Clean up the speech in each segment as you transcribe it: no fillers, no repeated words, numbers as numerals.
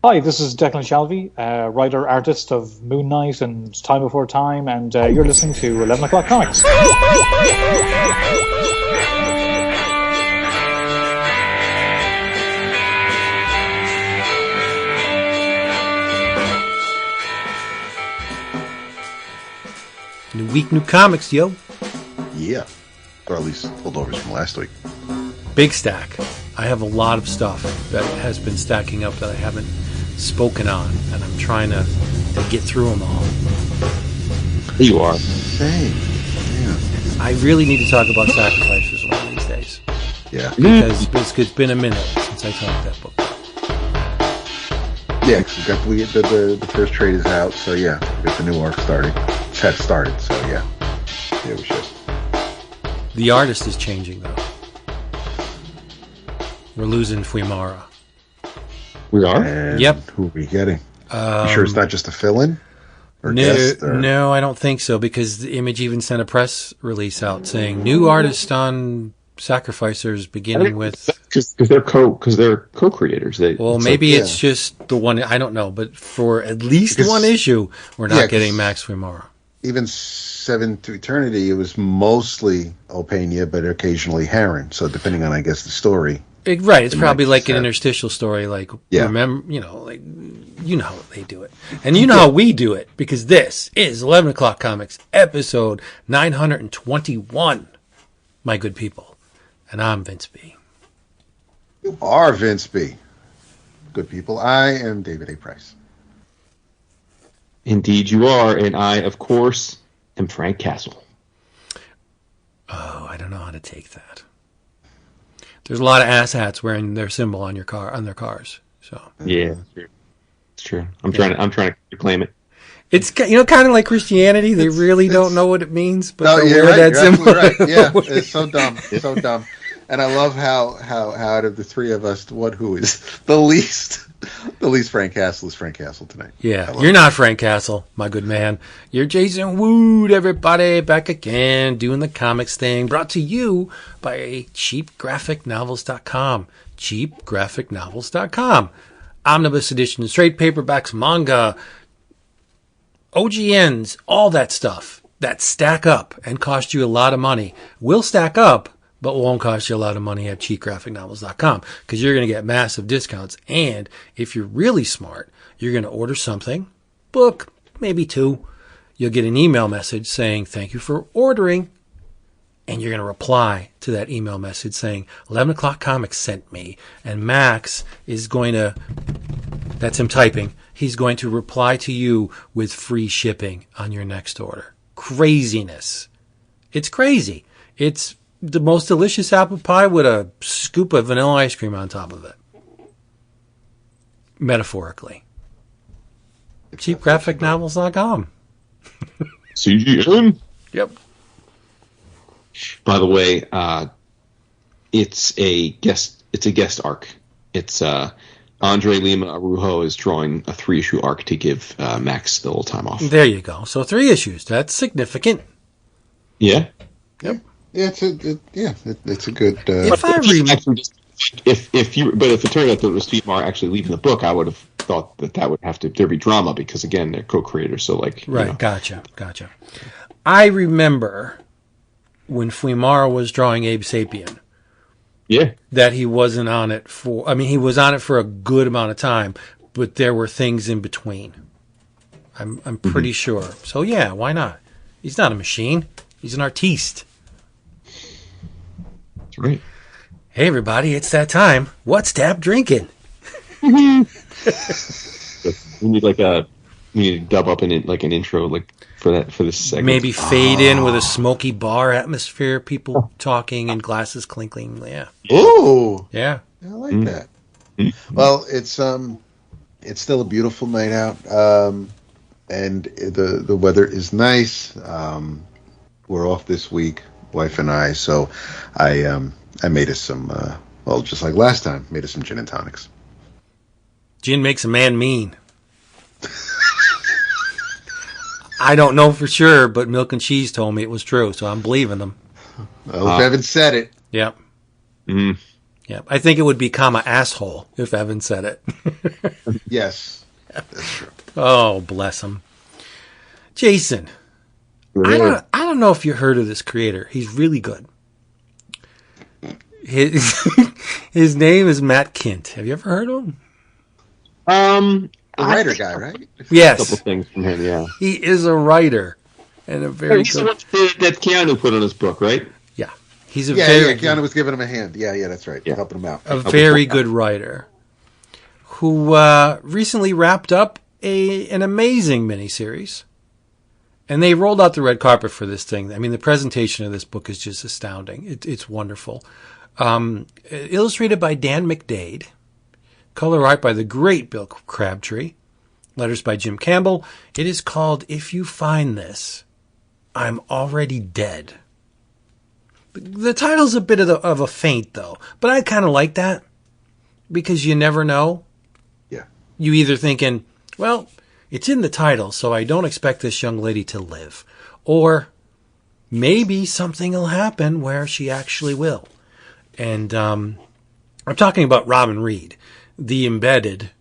Hi, this is Declan Shalvey, writer, artist of Moon Knight and Time Before Time, and you're listening to 11 O'Clock Comics. New week, new comics, yo. Yeah. Or at least holdovers from last week. Big stack. I have a lot of stuff that has been stacking up that I haven't spoken on, and I'm trying to get through them all. You are. Same. Yeah. I really need to talk about Sacrifices one of these days. Yeah. Because it's been a minute since I talked that book. Yeah, because definitely the first trade is out, so yeah, we got the new arc starting. Had started, so yeah. Yeah, we should. The artist is changing, though. We're losing Fuimara. We are? And Yep. who are we getting? You sure it's not just a fill-in? Or guest? Or? No, I don't think so, because the Image even sent a press release out saying new artist on Sacrificers, beginning with... Because they're co-creators. Well, maybe it's just the one... I don't know, but for at least one issue, we're not getting Max Fuimara. Even Seven to Eternity, it was mostly Opeña, but occasionally Heron. So depending on, I guess, the story... Right, it's probably like an interstitial story, like, remember, like, how they do it. And you know how we do it, because this is 11 O'Clock Comics, episode 921, my good people. And I'm Vince B. You are Vince B. Good people. I am David A. Price. Indeed you are, and I, of course, am Frank Castle. Oh, I don't know how to take that. There's a lot of asshats wearing their symbol on their cars. So yeah, it's true. I'm trying to claim it. It's kind of like Christianity. They really don't know what it means, but no, they wear that symbol. Right. Yeah, it's so dumb, so dumb. And I love how out of the three of us, who is the least Frank Castle is Frank Castle tonight. Yeah, you're not Frank Castle, my good man. You're Jason Wood, everybody, back again, doing the comics thing, brought to you by cheapgraphicnovels.com. cheapgraphicnovels.com. Omnibus editions, trade paperbacks, manga, OGNs, all that stuff that stack up and cost you a lot of money will stack up, but won't cost you a lot of money at cheapgraphicnovels.com, because you're going to get massive discounts. And if you're really smart, you're going to order something, book, maybe two. You'll get an email message saying, thank you for ordering. And you're going to reply to that email message saying, 11 O'Clock Comics sent me. And Max is going to, that's him typing, he's going to reply to you with free shipping on your next order. Craziness. It's crazy. It's the most delicious apple pie with a scoop of vanilla ice cream on top of it. Metaphorically. Cheapgraphicnovels.com. CGN? Yep. By the way, it's a guest arc. It's Andre Lima Arujo is drawing a 3-issue arc to give Max the little time off. There you go. So 3 issues. That's significant. Yeah. Yep. Yeah, it's a good. If it turned out that it was Steve Marr actually leaving the book, I would have thought that would have to there be drama, because again they're co-creators. So right, Gotcha. I remember when Fuimara was drawing Abe Sapien. Yeah. That he wasn't on it for. I mean, he was on it for a good amount of time, but there were things in between. I'm pretty sure. So yeah, why not? He's not a machine. He's an artiste. That's right. Hey everybody, it's that time. What's Dab drinking? We need to dub up an intro for this segment. Maybe fade in with a smoky bar atmosphere, people talking and glasses clinking. Yeah. Ooh. Yeah. I like that. Well, it's still a beautiful night out, and the weather is nice. We're off this week, wife and I, so I made us some, just like last time, made us some gin and tonics. Gin makes a man mean. I don't know for sure, but Milk and Cheese told me it was true, so I'm believing them. Well, if Evan said it. Yep. Yeah, I think it would be comma asshole if Evan said it. Yes, that's true. Oh, bless him. Jason, I don't know if you heard of this creator. He's really good. His name is Matt Kindt. Have you ever heard of him? The writer guy, right? Yes. A couple things from him, yeah. He is a writer and a very He's the good. one that Keanu put on his book, right? Yeah, he's a Yeah, very Keanu was giving him a hand. Yeah, that's right. Yeah. Helping him out. a very good writer who recently wrapped up an amazing miniseries. And they rolled out the red carpet for this thing. I mean, the presentation of this book is just astounding. It's wonderful. Illustrated by Dan McDaid. Color art by the great Bill Crabtree. Letters by Jim Campbell. It is called If You Find This, I'm Already Dead. The title's a bit of a feint, though. But I kind of like that. Because you never know. Yeah. You either thinking, well, it's in the title, so I don't expect this young lady to live. Or maybe something will happen where she actually will. And I'm talking about Robin Reed, the embedded,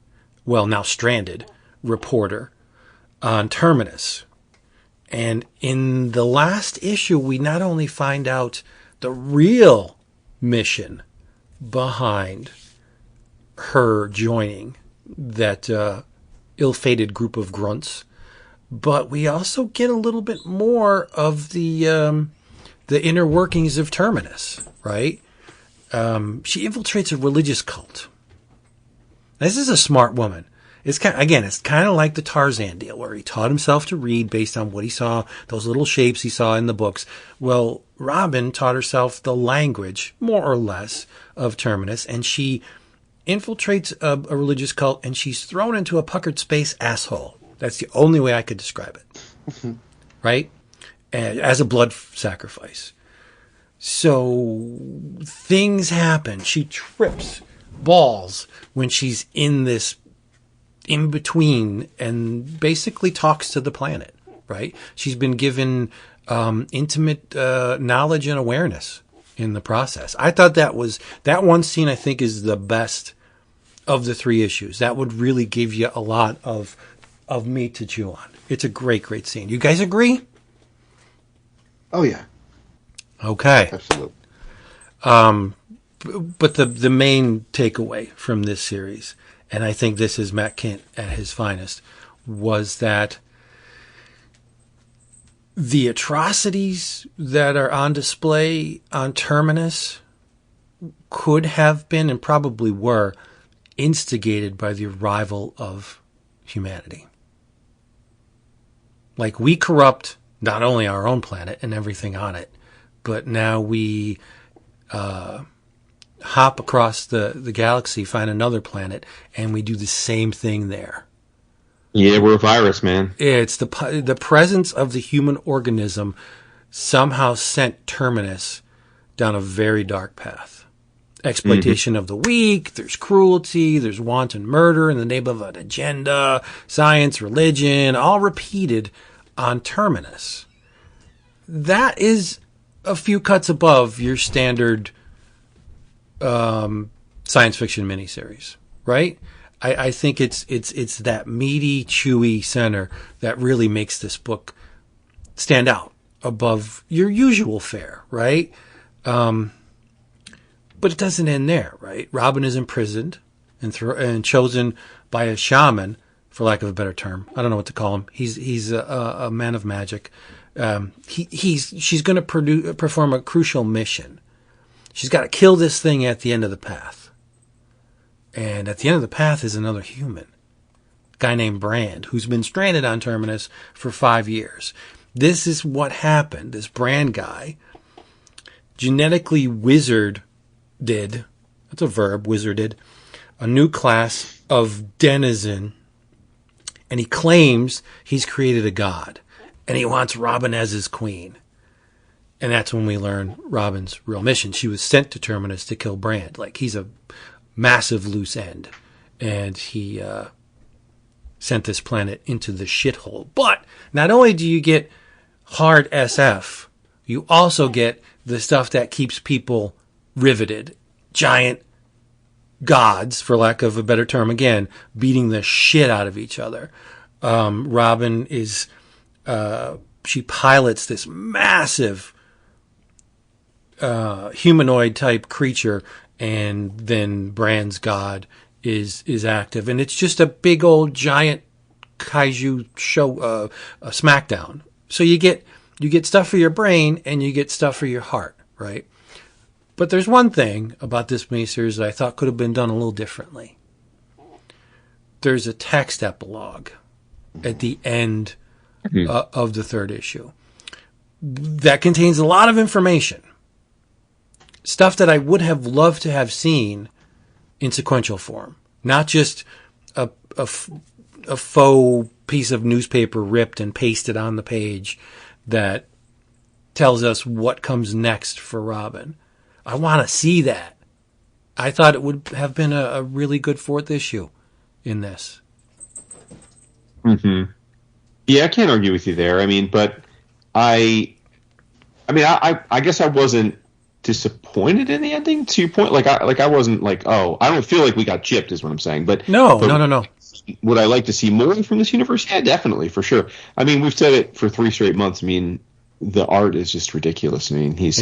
well, now stranded, reporter on Terminus. And in the last issue, we not only find out the real mission behind her joining that ill-fated group of grunts, but we also get a little bit more of the inner workings of Terminus, right? She infiltrates a religious cult. This is a smart woman. It's kind of like the Tarzan deal, where he taught himself to read based on what he saw, those little shapes he saw in the books. Well, Robin taught herself the language, more or less, of Terminus, and she infiltrates a religious cult, and she's thrown into a puckered space asshole. That's the only way I could describe it. Right? And as a blood sacrifice. So things happen. She trips balls when she's in this in-between and basically talks to the planet. Right? She's been given intimate knowledge and awareness in the process. I thought that one scene, I think, is the best of the 3 issues. That would really give you a lot of meat to chew on. It's a great, great scene. You guys agree? Oh, yeah. Okay. Absolutely. But the main takeaway from this series, and I think this is Matt Kindt at his finest, was that the atrocities that are on display on Terminus could have been, and probably were, instigated by the arrival of humanity. Like, we corrupt not only our own planet and everything on it, but now we hop across the galaxy, find another planet, and we do the same thing there. Yeah, we're a virus, man. It's the presence of the human organism somehow sent Terminus down a very dark path. Exploitation of the weak, there's cruelty, there's wanton murder in the name of an agenda, science, religion, all repeated on Terminus. That is a few cuts above your standard science fiction miniseries, right? I think it's that meaty, chewy center that really makes this book stand out above your usual fare, right? But it doesn't end there, right? Robin is imprisoned and chosen by a shaman, for lack of a better term. I don't know what to call him. He's a man of magic. She's going to perform a crucial mission. She's got to kill this thing at the end of the path. And at the end of the path is another human, a guy named Brand, who's been stranded on Terminus for 5 years. This is what happened. This Brand guy genetically wizarded, that's a verb, wizarded, a new class of denizen, and he claims he's created a god, and he wants Robin as his queen. And that's when we learn Robin's real mission. She was sent to Terminus to kill Brand. Like, he's a massive loose end, and he sent this planet into the shithole. But not only do you get hard SF, you also get the stuff that keeps people riveted. Giant gods, for lack of a better term, again, beating the shit out of each other. Robin is, she pilots this massive, humanoid type creature, and then Bran's god is active. And it's just a big old giant kaiju show, a smackdown. So you get stuff for your brain and you get stuff for your heart, right? But there's one thing about this miniseries that I thought could have been done a little differently. There's a text epilogue at the end of the third issue that contains a lot of information. Stuff that I would have loved to have seen in sequential form. Not just a faux piece of newspaper ripped and pasted on the page that tells us what comes next for Robin. I want to see that. I thought it would have been a really good fourth issue in this. Mm-hmm. Yeah, I can't argue with you there. I mean, but I guess I wasn't disappointed in the ending. To your point, I wasn't like, oh, I don't feel like we got gypped, is what I'm saying. But no. Would I like to see more from this universe? Yeah, definitely, for sure. I mean, we've said it for 3 straight months. I mean, the art is just ridiculous. I mean, he's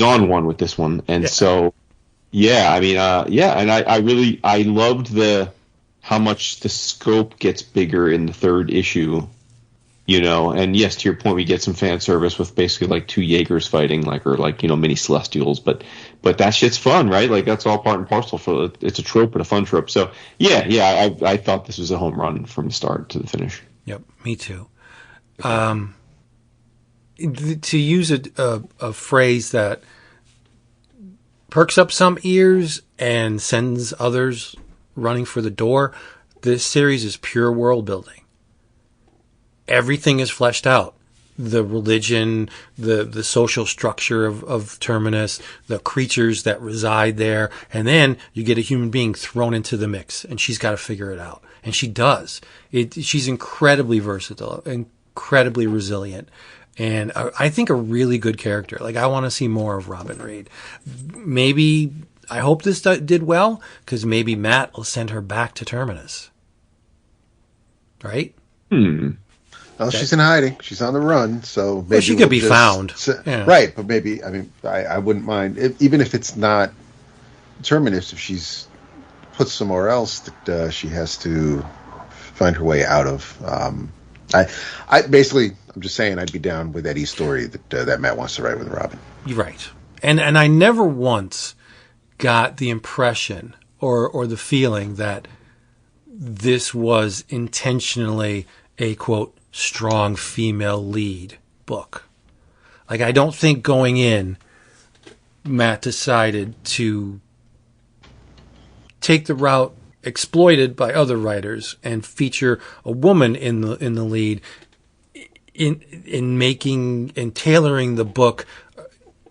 on one with this one, and so yeah. I mean, and I loved how much the scope gets bigger in the third issue. You know, and yes, to your point, we get some fan service with basically like 2 Jaegers fighting, or mini Celestials, but that shit's fun, right? Like, that's all part and parcel for it's a trope and a fun trope. So yeah, I thought this was a home run from the start to the finish. Yep, me too. To use a phrase that perks up some ears and sends others running for the door, this series is pure world building. Everything is fleshed out. The religion, the social structure of Terminus, the creatures that reside there, and then you get a human being thrown into the mix, and she's got to figure it out. And she does. She's incredibly versatile, incredibly resilient, and I think a really good character. Like, I want to see more of Robin Reed. Maybe, I hope this did well, because maybe Matt will send her back to Terminus. Right? Well, she's in hiding. She's on the run, so maybe she could be found. Right, but maybe, I mean, I wouldn't mind, even if it's not Terminus, if she's put somewhere else that she has to find her way out of. I basically, I'm just saying, I'd be down with Eddie's story that Matt wants to write with Robin. You're right. And I never once got the impression or the feeling that this was intentionally a, quote, strong female lead book. Like, I don't think going in, Matt decided to take the route exploited by other writers and feature a woman in the lead in making and tailoring the book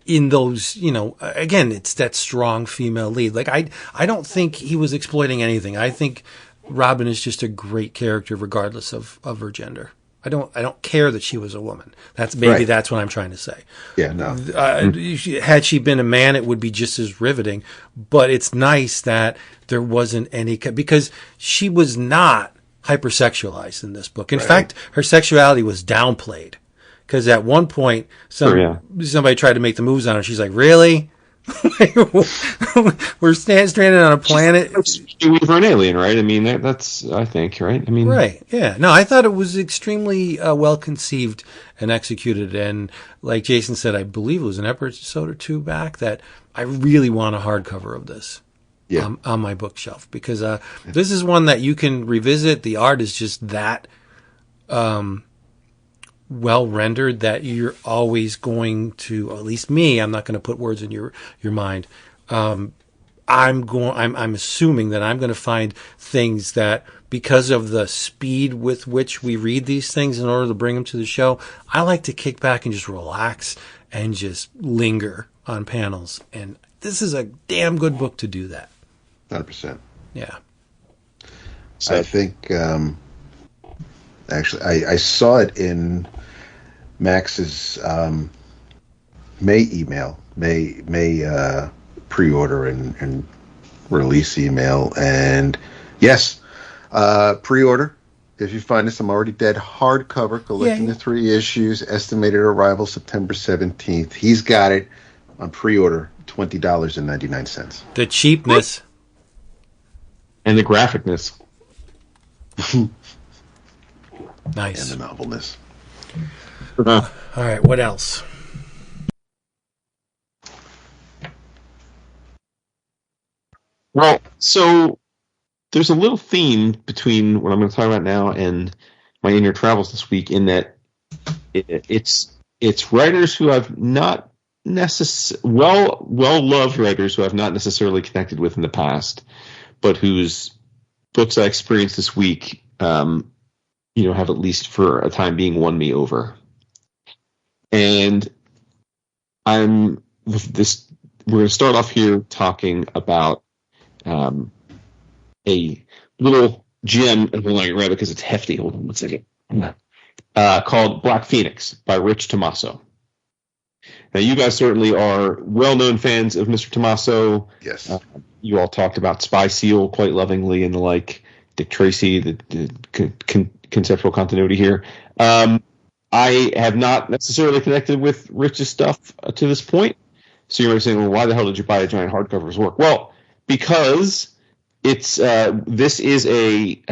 in those, again, it's that strong female lead. Like, I don't think he was exploiting anything. I think Robin is just a great character regardless of her gender. I don't care that she was a woman. That's what I'm trying to say. Yeah, no. Had she been a man, it would be just as riveting. But it's nice that there wasn't any, because she was not hypersexualized in this book. In fact, her sexuality was downplayed. Because at one point, somebody tried to make the moves on her. She's like, "Really? We're stranded on a planet." We're an alien, right? I mean, that's, I think, right? I mean, right? Yeah. No, I thought it was extremely well conceived and executed. And like Jason said, I believe it was an episode or 2 back that I really want a hardcover of this. Yeah. On my bookshelf, because this is one that you can revisit. The art is just that well rendered that you're always going to, or at least me, I'm not going to put words in your mind. I'm assuming that I'm going to find things that, because of the speed with which we read these things in order to bring them to the show, I like to kick back and just relax and just linger on panels. And this is a damn good book to do that. 100%. Yeah. So I think, actually, I saw it in Max's May email, May pre-order and release email. And yes, pre-order. If you find this, I'm Already Dead hardcover, collecting the 3 issues, estimated arrival September 17th. He's got it on pre-order, $20.99. The cheapness. And the graphicness. Nice. And the novelness. All right, what else? Well, so there's a little theme between what I'm going to talk about now and my in-year travels this week, in that it's writers who I've not well-loved writers who I've not necessarily connected with in the past, but whose books I experienced this week, have at least for a time being won me over. And we're going to start off here talking about a little gem, and hold on, I grab it because it's hefty. Hold on one second. Called Black Phoenix by Rich Tommaso. Now, you guys certainly are well-known fans of Mr. Tommaso. Yes. You all talked about Spy Seal quite lovingly and the like. Dick Tracy, the conceptual continuity here. I have not necessarily connected with Rich's stuff to this point. So you're saying, well, why the hell did you buy a giant hardcover of his work? Well, because this is a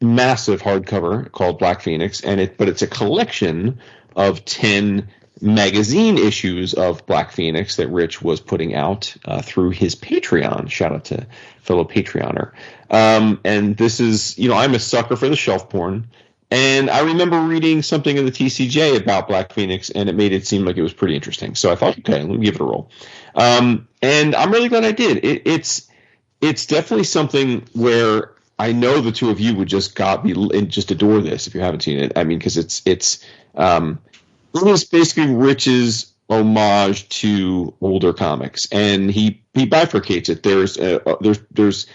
massive hardcover called Black Phoenix, but it's a collection of 10 magazine issues of Black Phoenix that Rich was putting out through his Patreon. Shout out to fellow Patreoner. And this is, I'm a sucker for the shelf porn. And I remember reading something in the TCJ about Black Phoenix, and it made it seem like it was pretty interesting. So I thought, okay, let me give it a roll. And I'm really glad I did. It's definitely something where I know the two of you would just adore this if you haven't seen it. I mean, because it is basically Rich's homage to older comics, and he bifurcates it. There's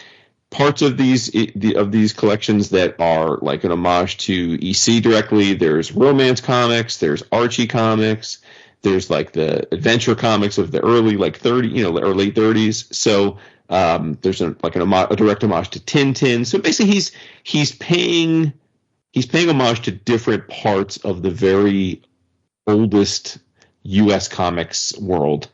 parts of these collections that are like an homage to EC directly. There's romance comics. There's Archie comics. There's like the adventure comics of the early late 30s. So there's a direct homage to Tintin. So basically, he's paying homage to different parts of the very oldest U.S. comics world.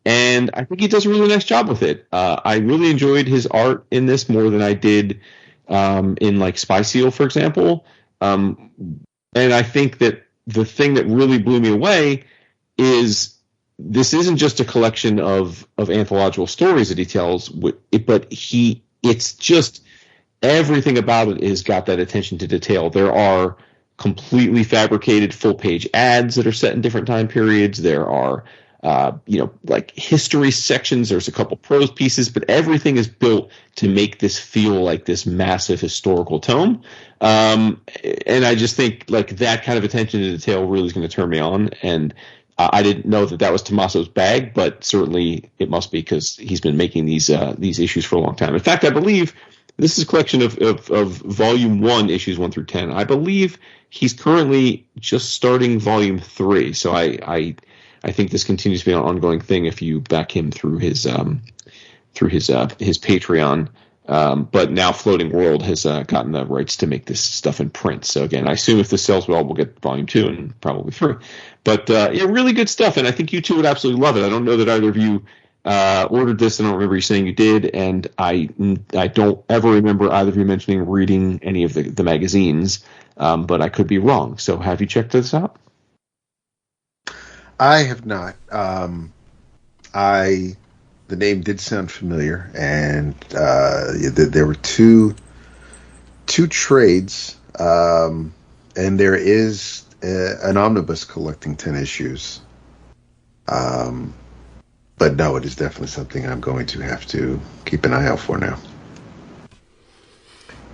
And I think he does a really nice job with it. I really enjoyed his art in this more than I did in like Spy Seal, for example. And I think that the thing that really blew me away is this isn't just a collection of anthological stories that he tells, but it's just everything about it has got that attention to detail. There are completely fabricated full-page ads that are set in different time periods. There are like history sections. There's a couple prose pieces, but everything is built to make this feel like this massive historical tome. And I just think like that kind of attention to detail really is going to turn me on. And I didn't know that was Tommaso's bag, but certainly it must be, because he's been making these issues for a long time. In fact, I believe this is a collection of volume 1, issues 1 through 10. I believe he's currently just starting volume 3. So I think this continues to be an ongoing thing if you back him through his Patreon. But now Floating World has gotten the rights to make this stuff in print. So again, I assume if this sells well, we'll get volume 2 and probably 3. But really good stuff, and I think you two would absolutely love it. I don't know that either of you ordered this. I don't remember you saying you did, and I don't ever remember either of you mentioning reading any of the magazines. But I could be wrong. So have you checked this out? I have not. The name did sound familiar, and there were two trades, and there is an omnibus collecting 10 issues. But no, it is definitely something I'm going to have to keep an eye out for now.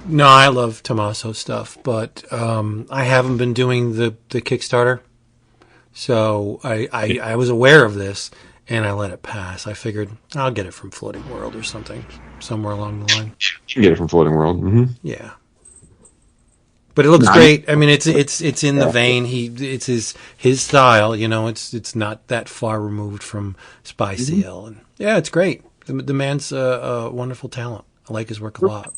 No, I love Tommaso stuff, but I haven't been doing the Kickstarter. So I was aware of this, and I let it pass. I figured I'll get it from Floating World or something, somewhere along the line. You can get it from Floating World. Mm-hmm. Yeah. But it looks great. I mean, it's in the vein. It's his style. It's not that far removed from Spy Seal, and yeah, it's great. The man's a wonderful talent. I like his work a lot.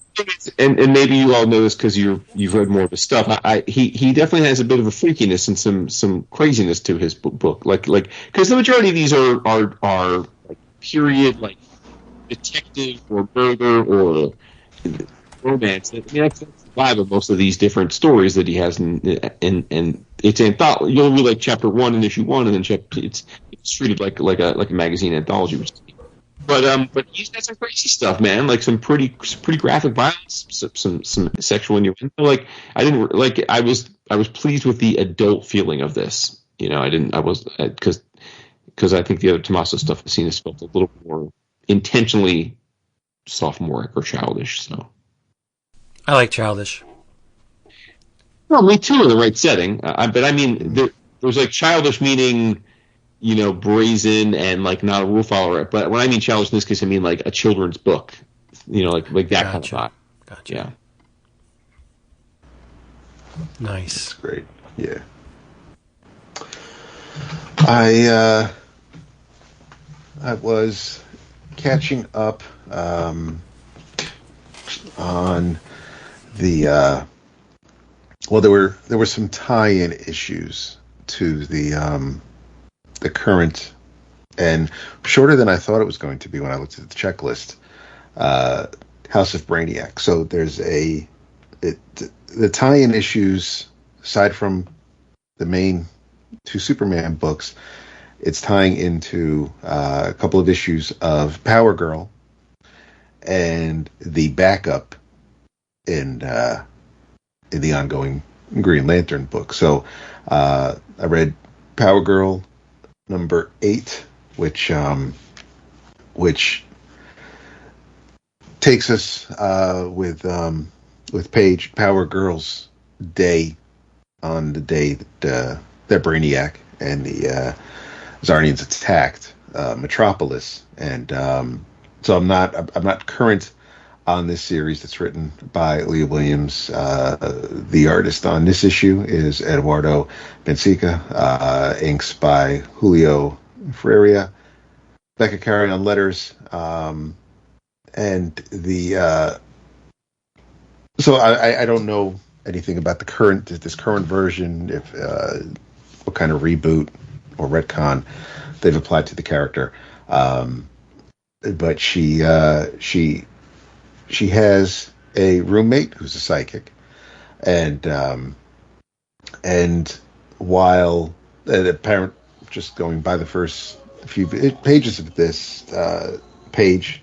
And maybe you all know this because you've read more of his stuff. He definitely has a bit of a freakiness and some craziness to his book. Like because the majority of these are like period, like detective or murder or romance. I mean, that's the vibe of most of these different stories that he has, and it's anthology. You'll read like chapter 1 in issue 1, and then it's treated like a magazine anthology. But he's got some crazy stuff, man. Like some pretty graphic violence, some sexual innuendo. Like I was pleased with the adult feeling of this. You know, because I think the other Tommaso stuff I've seen has felt a little more intentionally sophomoric or childish. So I like childish. Well, me too in the right setting. But I mean, there's like childish meaning, you know, brazen and like not a rule follower. But when I mean childish in this case, I mean like a children's book, you know, like that kind of thought. Gotcha. Yeah. Nice. That's great. Yeah. I was catching up on the there were some tie-in issues to the current and shorter than I thought it was going to be when I looked at the checklist. House of Brainiac. So there's the tie-in issues aside from the main 2 Superman books. It's tying into a couple of issues of Power Girl and the backup in the ongoing Green Lantern book. So I read Power Girl number 8, which takes us with Paige, Power Girl's day, on the day that Brainiac and the Zarnians attacked Metropolis, and so I'm not current on this series that's written by Leah Williams. The artist on this issue is Eduardo Bensica, inks by Julio Freire, Becca Carey on letters, and the so I don't know anything about this current version, if what kind of reboot or retcon they've applied to the character, but she has a roommate who's a psychic, and while apparent, just going by the first few pages of this, Paige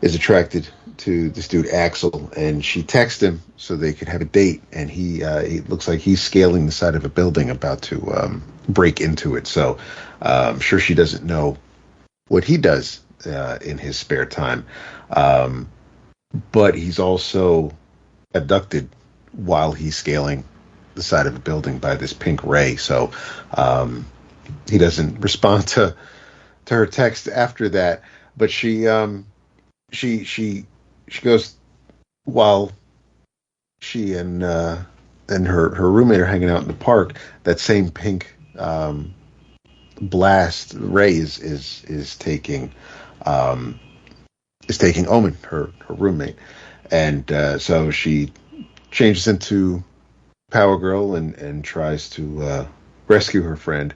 is attracted to this dude Axel, and she texts him so they could have a date, and he looks like he's scaling the side of a building about to break into it. So I'm sure she doesn't know what he does in his spare time, but he's also abducted while he's scaling the side of a building by this pink ray. So he doesn't respond to her text after that, but she goes, while she and her roommate are hanging out in the park, that same pink blast ray is taking Omen, her roommate, and so she changes into Power Girl and tries to rescue her friend,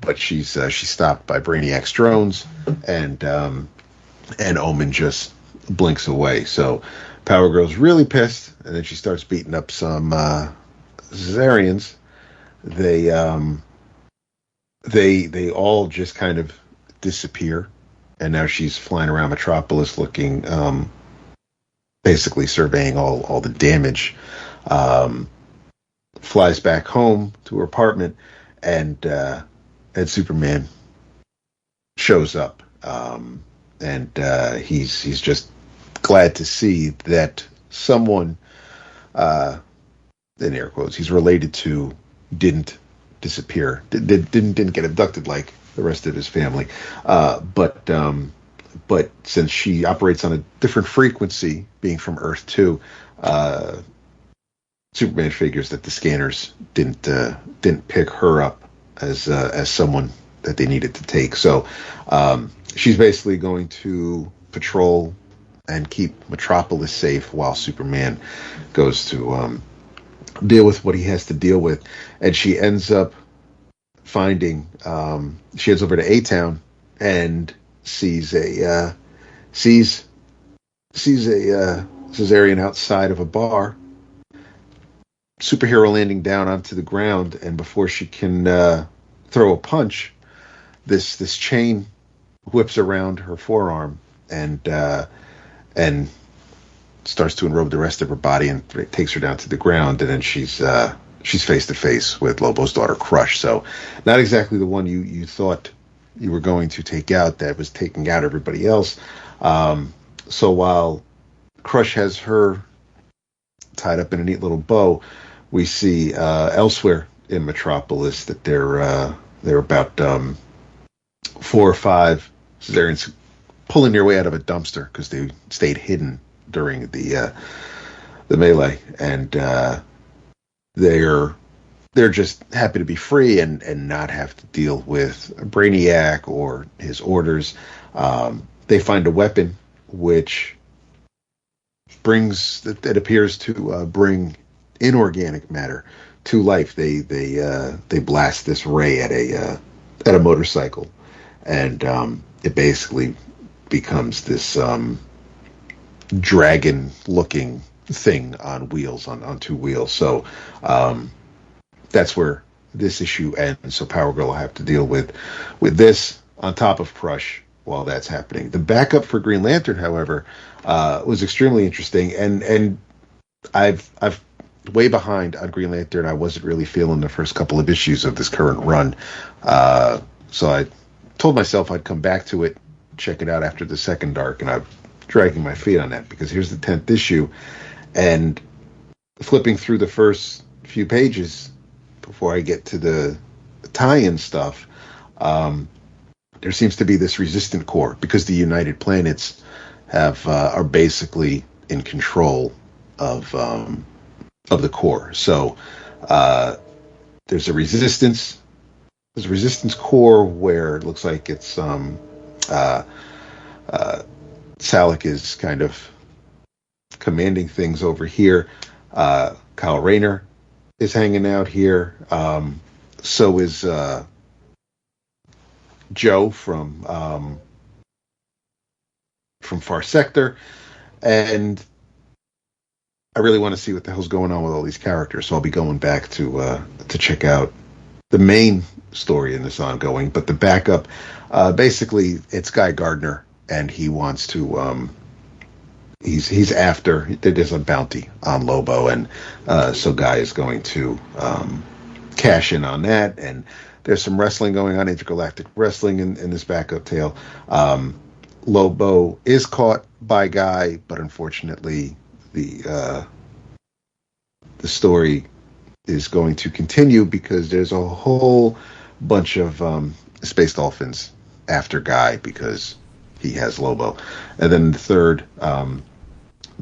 but she's stopped by Brainiac's drones, and Omen just blinks away. So Power Girl's really pissed, and then she starts beating up some Zarians. They all just kind of disappear, and now she's flying around Metropolis looking, basically surveying all the damage. Flies back home to her apartment, and Superman shows up, and he's just glad to see that someone, in air quotes, he's related to, didn't disappear, didn't get abducted like the rest of his family, but since she operates on a different frequency, being from Earth 2, Superman figures that the scanners didn't pick her up as someone that they needed to take. So she's basically going to patrol and keep Metropolis safe while Superman goes to deal with what he has to deal with. And she ends up finding, she heads over to A-Town and sees a Caesarian outside of a bar, superhero landing down onto the ground, and before she can throw a punch, this chain whips around her forearm and starts to enrobe the rest of her body and takes her down to the ground, and then she's face to face with Lobo's daughter, Crush. So not exactly the one you thought you were going to take out that was taking out everybody else. So while Crush has her tied up in a neat little bow, we see elsewhere in Metropolis that they're about 4 or 5 Caesarians pulling their way out of a dumpster because they stayed hidden during the melee, and they're just happy to be free and not have to deal with Brainiac or his orders. They find a weapon which it appears to bring inorganic matter to life. They blast this ray at a motorcycle, and it basically becomes this dragon-looking thing on wheels, on 2 wheels. So that's where this issue ends. So Power Girl will have to deal with this on top of Crush while that's happening. The backup for Green Lantern, however, was extremely interesting, and I've way behind on Green Lantern. I wasn't really feeling the first couple of issues of this current run, so I told myself I'd come back to it, check it out after the second arc, and I'm dragging my feet on that because here's the 10th issue, and flipping through the first few pages before I get to the tie-in stuff, there seems to be this resistant core because the United Planets are basically in control of the core. So there's a resistance core where it looks like it's Salic is kind of commanding things over here. Kyle Rayner is hanging out here. So is Joe from Far Sector, and I really want to see what the hell's going on with all these characters. So I'll be going back to check out the main story in this ongoing, but the backup, basically, it's Guy Gardner, and he wants to. He's after. There's a bounty on Lobo, and so Guy is going to cash in on that. And there's some wrestling going on, intergalactic wrestling in this backup tale. Lobo is caught by Guy, but unfortunately, the story is going to continue because there's a whole bunch of space dolphins after Guy because he has Lobo. And then the third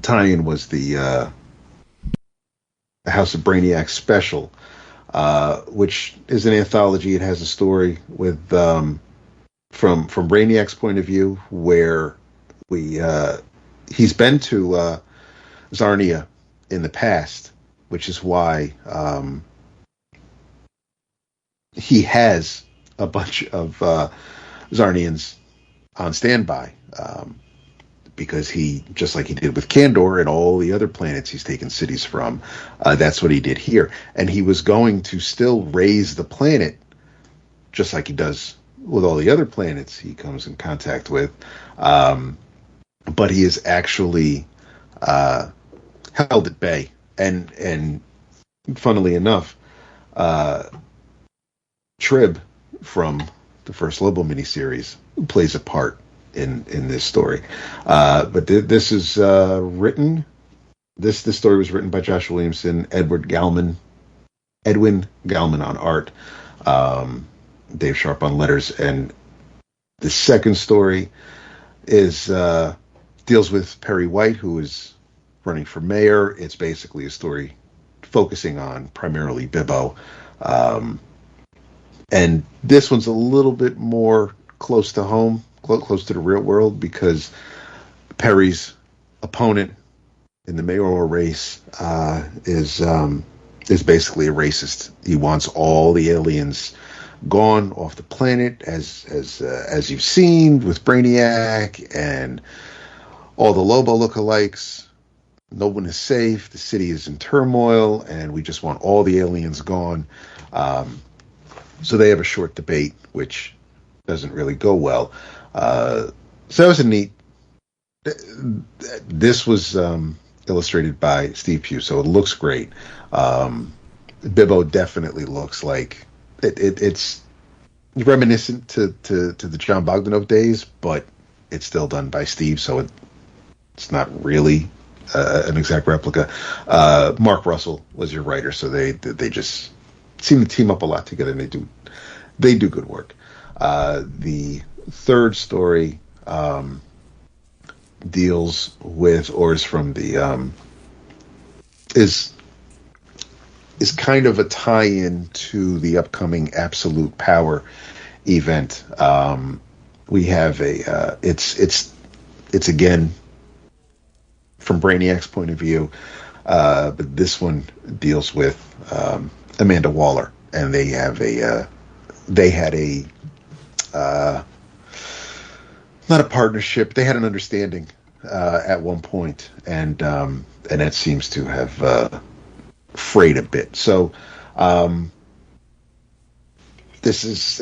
tie-in was the House of Brainiac special, which is an anthology. It has a story with from Brainiac's point of view, where he's been to Zarnia in the past, which is why he has a bunch of Zarnians on standby, because he, just like he did with Kandor and all the other planets he's taken cities from, that's what he did here. And he was going to still raise the planet, just like he does with all the other planets he comes in contact with, but he is actually held at bay. And funnily enough, Trib from the first Lobo miniseries plays a part in this story. But this is written. This story was written by Josh Williamson, Edwin Gallman on art, Dave Sharp on letters, and the second story is deals with Perry White, who is running for mayor. It's basically a story focusing on primarily Bibbo. And this one's a little bit more close to home, close to the real world, because Perry's opponent in the mayoral race is basically a racist. He wants all the aliens gone off the planet, as you've seen with Brainiac and all the Lobo lookalikes. No one is safe. The city is in turmoil, and we just want all the aliens gone. So they have a short debate, which doesn't really go well. So that was a neat. This was illustrated by Steve Pugh, so it looks great. Bibbo definitely looks like it's reminiscent to the John Bogdanove days, but it's still done by Steve, so it's not really an exact replica. Mark Russell was your writer, so they just seem to team up a lot together, and they do good work. The third story deals with, or is from the is kind of a tie-in to the upcoming Absolute Power event. We have it's again from Brainiac's point of view, but this one deals with Amanda Waller, and they had a not a partnership. They had an understanding at one point, and that seems to have frayed a bit. So this is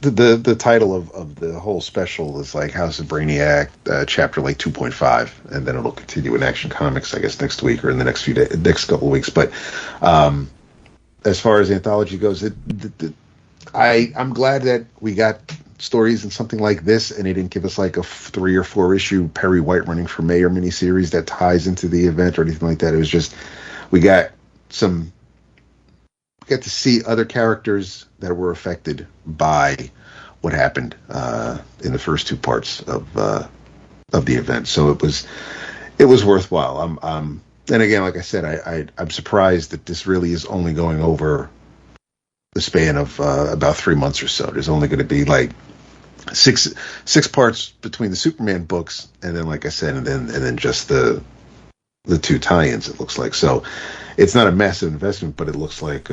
the title of the whole special is like House of Brainiac, chapter like 2.5, and then it'll continue in Action Comics, I guess, next week or in the next couple of weeks. But as far as the anthology goes, I'm glad that we got stories and something like this, and they didn't give us like a 3 or 4 issue Perry White running for mayor miniseries that ties into the event or anything like that. It was just we got to see other characters that were affected by what happened in the first 2 parts of the event. So it was worthwhile. And again, like I said, I'm surprised that this really is only going over the span of about 3 months or so. There's only going to be like six parts between the Superman books, and then, like I said, and then just the 2 tie-ins. It looks like, so it's not a massive investment, but it looks like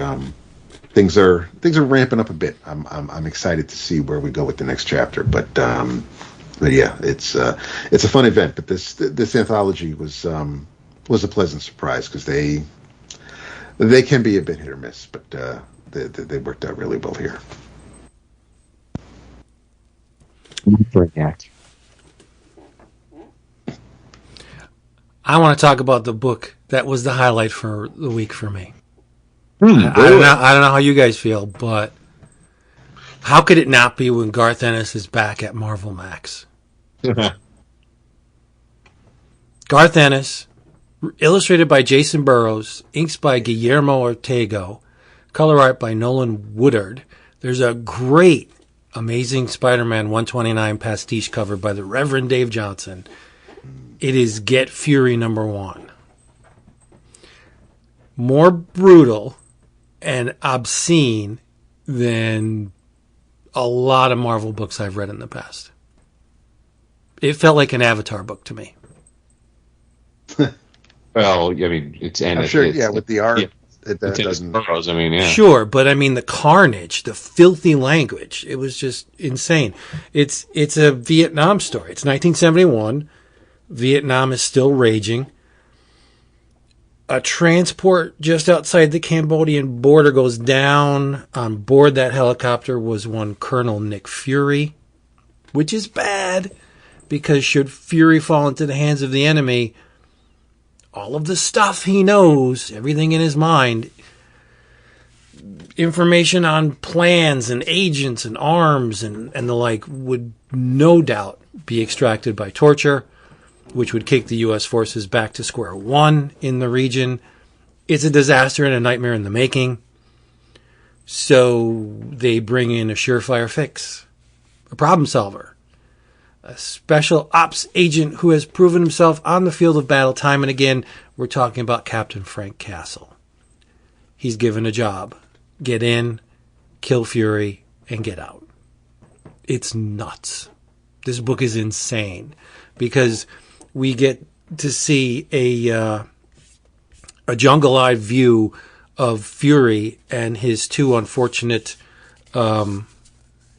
things are ramping up a bit. I'm excited to see where we go with the next chapter. But yeah, it's a fun event. But this anthology was a pleasant surprise, because they can be a bit hit or miss, but they worked out really well here. Brainiac. I want to talk about the book that was the highlight for the week for me. Really? I don't know how you guys feel, but how could it not be when Garth Ennis is back at Marvel Max? Garth Ennis, illustrated by Jason Burrows, inks by Guillermo Ortego, color art by Nolan Woodard. There's a great Amazing Spider-Man 129 pastiche cover by the Reverend Dave Johnson. It is Get Fury #1. More brutal and obscene than a lot of Marvel books I've read in the past. It felt like an Avatar book to me. Well, I mean, it's Ennis. I'm sure, with the art. Yeah. It doesn't. Burrows, I mean, yeah. Sure, but I mean the carnage, the filthy language, it was just insane. It's a Vietnam story. It's 1971. Vietnam is still raging. A transport just outside the Cambodian border goes down. On board that helicopter was one Colonel Nick Fury, which is bad, because should Fury fall into the hands of the enemy, all of the stuff he knows, everything in his mind, information on plans and agents and arms and the like, would no doubt be extracted by torture, which would kick the U.S. forces back to square one in the region. It's a disaster and a nightmare in the making. So they bring in a surefire fix, a problem solver, a special ops agent who has proven himself on the field of battle time and again. We're talking about Captain Frank Castle. He's given a job. Get in, kill Fury, and get out. It's nuts. This book is insane because we get to see a jungle-eyed view of Fury and his two unfortunate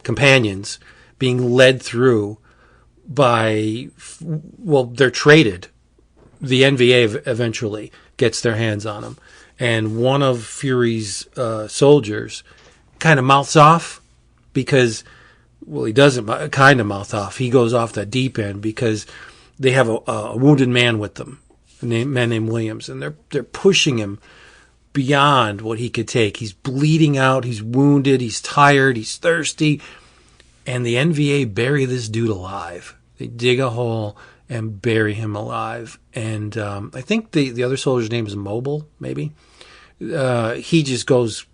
companions being led through by, well, they're traded. The NVA eventually gets their hands on them. And one of Fury's soldiers kind of mouths off because, well, he doesn't kind of mouth off. He goes off the deep end because they have a wounded man with them, a man named Williams, and they're pushing him beyond what he could take. He's bleeding out. He's wounded. He's tired. He's thirsty. And the NVA bury this dude alive. They dig a hole and bury him alive. And I think the other soldier's name is Mobile, maybe. He just goes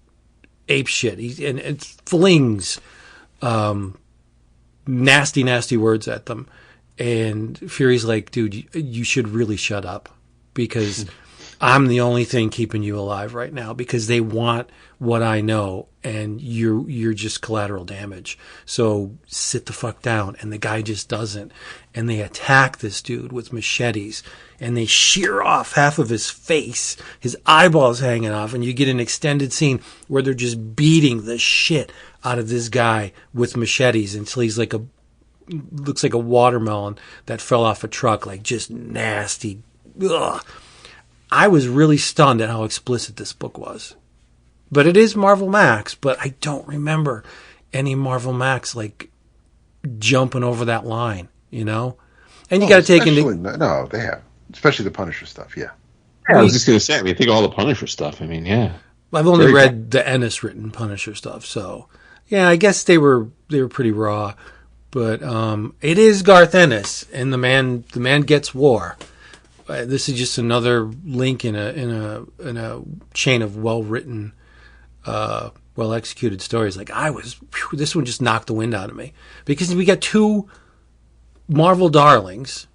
ape shit. And flings nasty words at them. And Fury's like, dude, you should really shut up because I'm the only thing keeping you alive right now because they want what I know and you're just collateral damage. So sit the fuck down. And the guy just doesn't. And they attack this dude with machetes and they shear off half of his face, his eyeballs hanging off. And you get an extended scene where they're just beating the shit out of this guy with machetes until he's like looks like a watermelon that fell off a truck, like just nasty. Ugh. I was really stunned at how explicit this book was. But it is Marvel Max, but I don't remember any Marvel Max like jumping over that line, you know? And you got to take into... No, they have. Especially the Punisher stuff, yeah. I was just going to say, I mean, think of all the Punisher stuff. I mean, yeah. I've only read the Ennis written Punisher stuff, so... Yeah, I guess they were pretty raw. But it is Garth Ennis, and the man gets war. This is just another link in a chain of well written, well executed stories. Like this one just knocked the wind out of me because we got two Marvel darlings,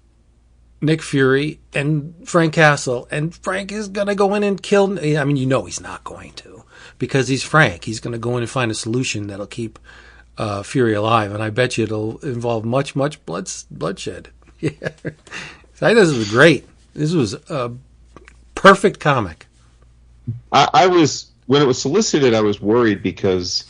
Nick Fury and Frank Castle, and Frank is gonna go in and kill. I mean, you know he's not going to because he's Frank. He's gonna go in and find a solution that'll keep Fury alive, and I bet you it'll involve much bloodshed. Yeah, I thought this was great. This was a perfect comic. I was, when it was solicited, I was worried because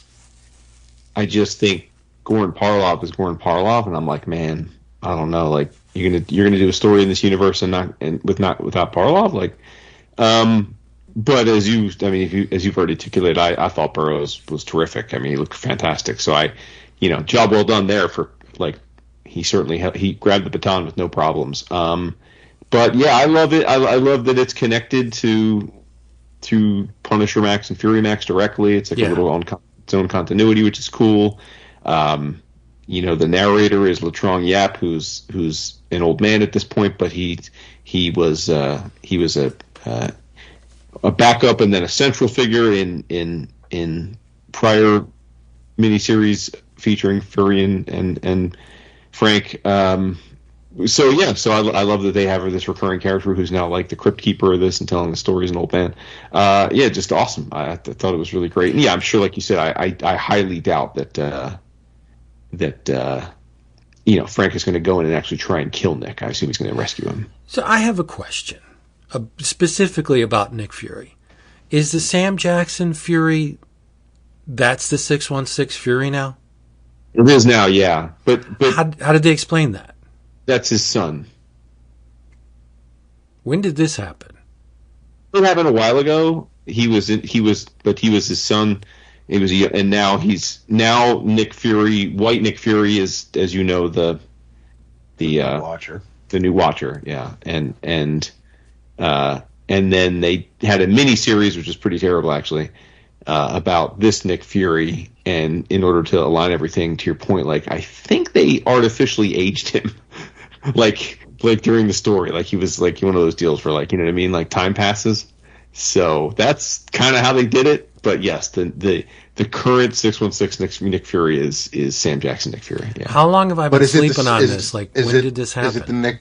I just think Goran Parlov is Goran Parlov, and I'm like, man, I don't know, like you're gonna do a story in this universe without Parlov, like, but as you've already articulated, I thought Burroughs was terrific. I mean, he looked fantastic. So job well done there for like he grabbed the baton with no problems. But yeah, I love it. I love that it's connected to Punisher Max and Fury Max directly. It's like a little its own continuity, which is cool. The narrator is Latrong Yap, who's an old man at this point, but he was a backup and then a central figure in prior miniseries featuring Fury and Frank. So I love that they have this recurring character who's now like the crypt keeper of this and telling the story as an old man. Just awesome. I thought it was really great. And yeah, I'm sure, like you said, I highly doubt that Frank is going to go in and actually try and kill Nick. I assume he's going to rescue him. So I have a question, specifically about Nick Fury. Is the Sam Jackson Fury, that's the 616 Fury now? It is now, yeah. But how did they explain that? That's his son. When did this happen? It happened a while ago. He was his son. It was, and now Nick Fury. White Nick Fury is, as you know, the Watcher, the new Watcher. Yeah, and then they had a mini series, which is pretty terrible actually, about this Nick Fury. And in order to align everything to your point, like I think they artificially aged him. like during the story, like he was like one of those deals for like, you know what I mean, like time passes. So that's kind of how they did it. But yes, the current 616 Nick Fury is Sam Jackson Nick Fury. Yeah. How long have I been sleeping on this? Like when did this happen? Is it the Nick?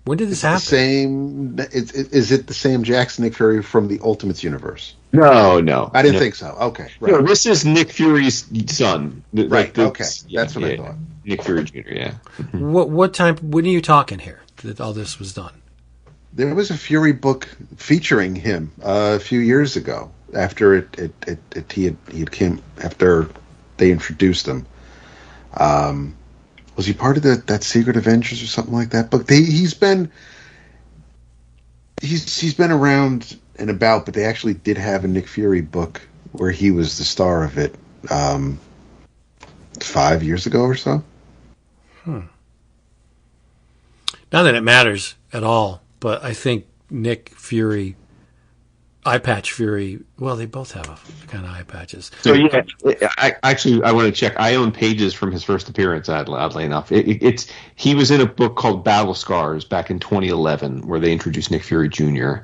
When did this Is happen? is it the same Jackson Nick Fury from the Ultimates universe? No. I didn't think so. Okay. Right. No, this is Nick Fury's son. Right. Okay. That's what I thought. Nick Fury Jr., yeah. What time, when are you talking here that all this was done? There was a Fury book featuring him a few years ago after he came after they introduced him. Was he part of that Secret Avengers or something like that book? He's been around and about, but they actually did have a Nick Fury book where he was the star of it 5 years ago or so. Not that it matters at all, but I think Nick Fury, Eye Patch Fury, well, they both have a kind of eye patches. So yeah, I want to check. I own pages from his first appearance. Oddly enough, he was in a book called Battle Scars back in 2011, where they introduced Nick Fury Jr.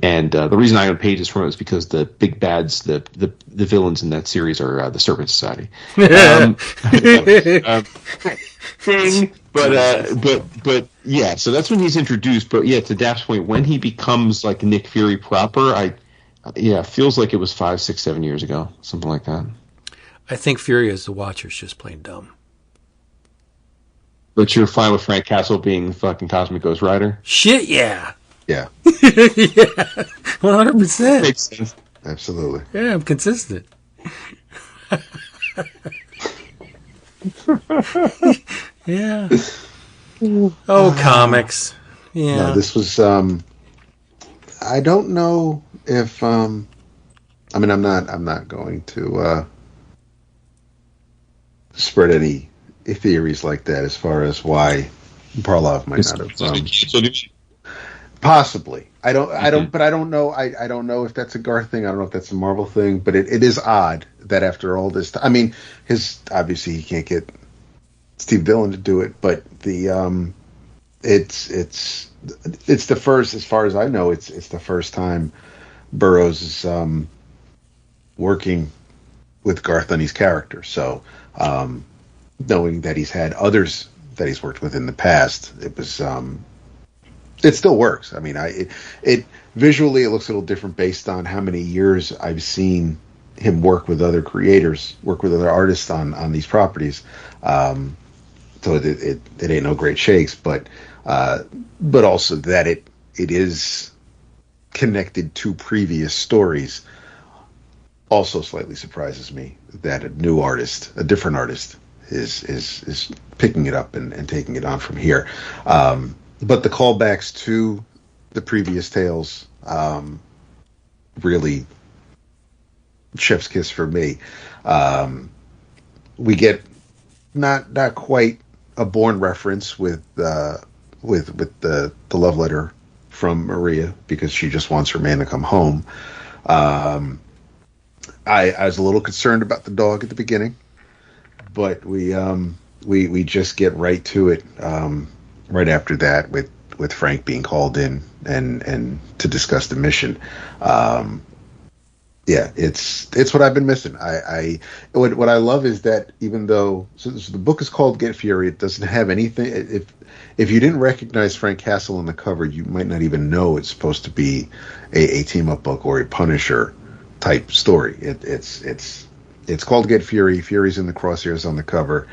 And the reason I own pages from it is because the big bads, the villains in that series are the Serpent Society. But yeah, so that's when he's introduced. But yeah, to Daph's point, when he becomes like Nick Fury proper, it feels like it was 5, 6, 7 years ago, something like that. I think Fury as the Watcher's just plain dumb. But you're fine with Frank Castle being fucking Cosmic Ghost Rider? Shit, yeah. Yeah. Yeah, 100%. Makes sense. Absolutely. Yeah, I'm consistent. Yeah. Oh, comics. Yeah. No, this was. I don't know if. I'm not going to spread any theories like that as far as why Parlov might not have. Possibly. I don't know. I don't know if that's a Garth thing. I don't know if that's a Marvel thing. But it is odd that after all this time, I mean, obviously he can't get Steve Dillon to do it, but it's the first, as far as I know, it's the first time Burroughs is working with Garth on these characters. So knowing that he's had others that he's worked with in the past, it was. It still works. I mean, it visually it looks a little different based on how many years I've seen him work with other creators, work with other artists on these properties. So it ain't no great shakes, but also that it is connected to previous stories also slightly surprises me that a new artist, a different artist, is picking it up and taking it on from here. But the callbacks to the previous tales really chef's kiss for me. We get not quite a Bourne reference with the love letter from Maria because she just wants her man to come home. I was a little concerned about the dog at the beginning, but we just get right to it. Right after that, with Frank being called in and to discuss the mission, it's what I've been missing. What I love is that even though so the book is called Get Fury, it doesn't have anything. If you didn't recognize Frank Castle on the cover, you might not even know it's supposed to be a team up book or a Punisher type story. It's called Get Fury. Fury's in the crosshairs on the cover,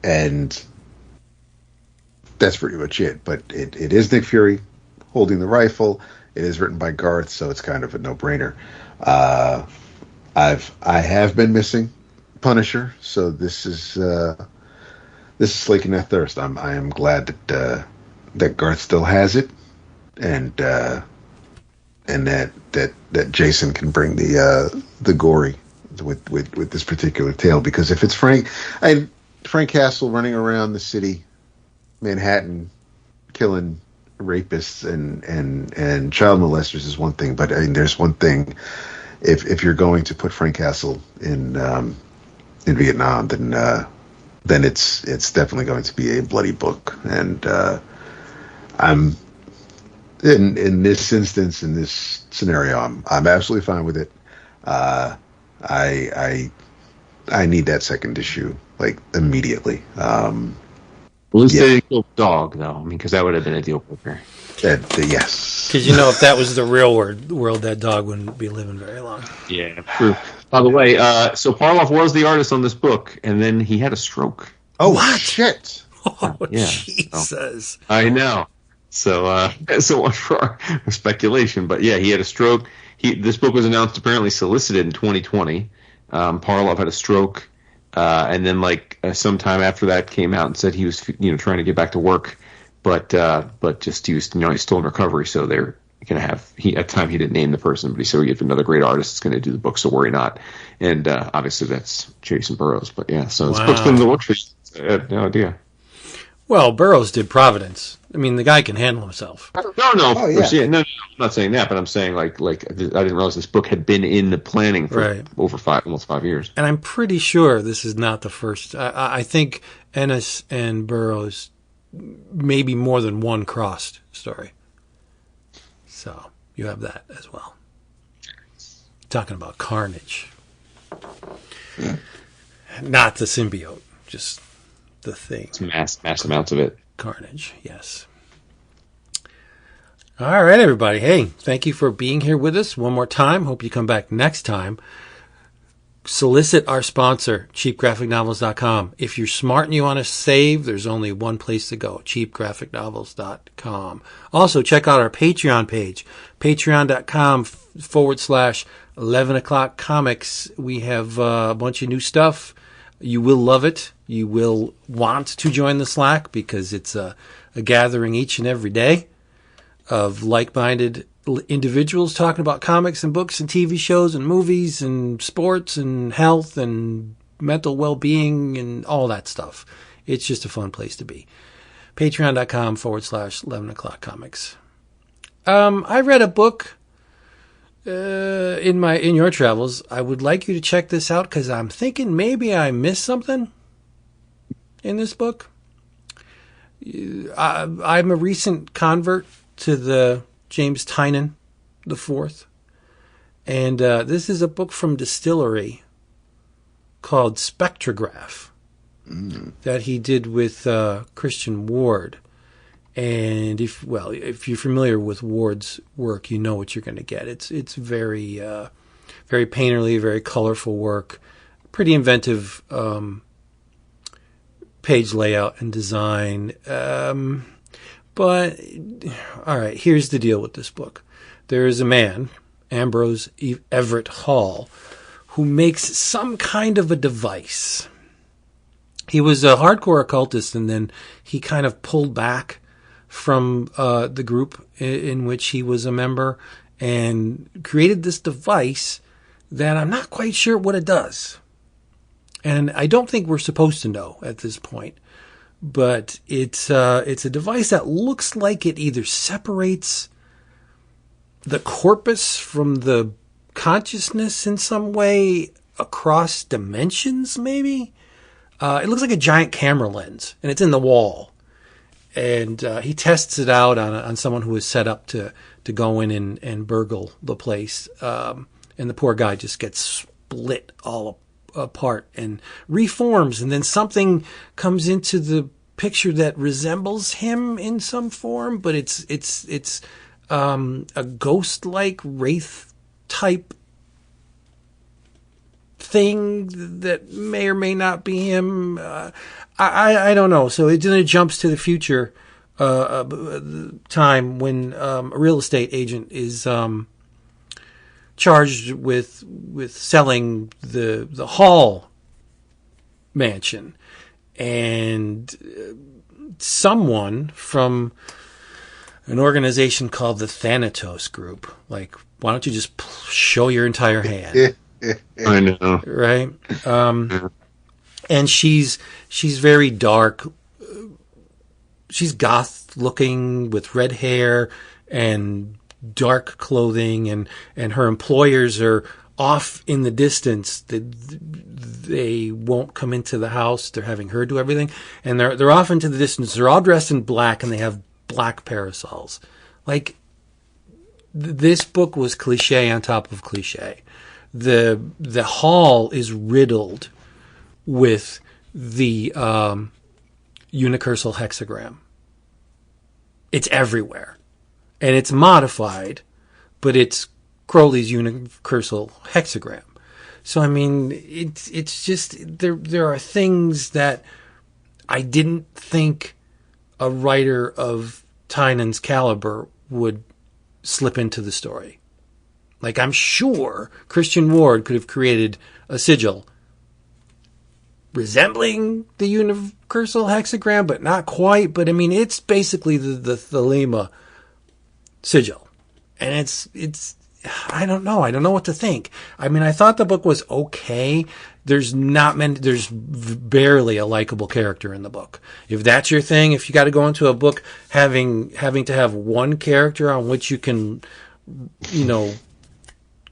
and that's pretty much it. But it is Nick Fury holding the rifle. It is written by Garth, so it's kind of a no-brainer. I have been missing Punisher, so this is slaking that thirst. I am glad that Garth still has it, and that Jason can bring the gory with this particular tale. Because if it's Frank Castle running around the city, Manhattan, killing rapists and child molesters is one thing, but I mean, there's one thing. If you're going to put Frank Castle in Vietnam, then it's definitely going to be a bloody book. And I'm in this instance, in this scenario, I'm absolutely fine with it. I need that second issue like immediately. At least they didn't kill the dog, though. I mean, because that would have been a deal breaker. Yes. Because if that was the real world, that dog wouldn't be living very long. Yeah, true. By the way, so Parloff was the artist on this book, and then he had a stroke. Oh, what? Shit. Oh, yeah. Jesus. So, I know. So, so much for our speculation. But yeah, he had a stroke. This book was announced apparently solicited in 2020. Parloff had a stroke, and then sometime after that came out and said he was trying to get back to work, but just he was he's still in recovery. So they're going to have at the time he didn't name the person, but he said we have another great artist that's going to do the book. So worry not. And obviously that's Jason Burrows. But yeah, so this book's been in the works for years. I had no idea. Well, Burroughs did Providence. I mean, the guy can handle himself. No, no, I'm not saying that, but I'm saying I didn't realize this book had been in the planning for over almost 5 years. And I'm pretty sure this is not the first. I think Ennis and Burroughs maybe more than one crossed story. So you have that as well. Talking about Carnage, not the symbiote, just the thing. It's mass amounts of it. Carnage, yes. All right, everybody. Hey, thank you for being here with us one more time. Hope you come back next time. Solicit our sponsor, cheapgraphicnovels.com. If you're smart and you want to save, there's only one place to go, cheapgraphicnovels.com. Also, check out our Patreon page, patreon.com/11 o'clock comics. We have a bunch of new stuff. You will love it. You will want to join the Slack because it's a gathering each and every day of like-minded individuals talking about comics and books and TV shows and movies and sports and health and mental well-being and all that stuff. It's just a fun place to be. Patreon.com/11 o'clock comics. I read a book in your travels. I would like you to check this out because I'm thinking maybe I missed something in this book. I'm a recent convert to the James Tynion IV, and this is a book from Distillery called Spectregraph that he did with Christian Ward. And if you're familiar with Ward's work, you know what you're going to get. It's very very painterly, very colorful work, pretty inventive page layout and design. But all right, here's the deal with this book. There is a man, Ambrose Everett Hall, who makes some kind of a device. He was a hardcore occultist, and then he kind of pulled back from the group in which he was a member and created this device that I'm not quite sure what it does. And I don't think we're supposed to know at this point. But it's a device that looks like it either separates the corpus from the consciousness in some way across dimensions, maybe. It looks like a giant camera lens, and it's in the wall. And he tests it out on someone who is set up to go in and burgle the place. And the poor guy just gets split all apart and reforms, and then something comes into the picture that resembles him in some form, but it's a ghost-like wraith type thing that may or may not be him. I don't know. So then it jumps to the future time when a real estate agent is charged with selling the Hall mansion, and someone from an organization called the Thanatos Group, why don't you just show your entire hand? I know, right? And she's very dark. She's goth looking with red hair and dark clothing, and her employers are off in the distance. They won't come into the house. They're having her do everything, and they're off into the distance. They're all dressed in black, and they have black parasols. This book was cliche on top of cliche. The hall is riddled with the unicursal hexagram. It's everywhere. And it's modified, but it's Crowley's unicursal hexagram. So, I mean, it's just, there are things that I didn't think a writer of Tynion's caliber would slip into the story. Like, I'm sure Christian Ward could have created a sigil resembling the unicursal hexagram, but not quite. But I mean, it's basically the Thelema sigil. And it's, I don't know. I don't know what to think. I mean, I thought the book was okay. There's barely a likable character in the book. If that's your thing, if you got to go into a book having to have one character on which you can,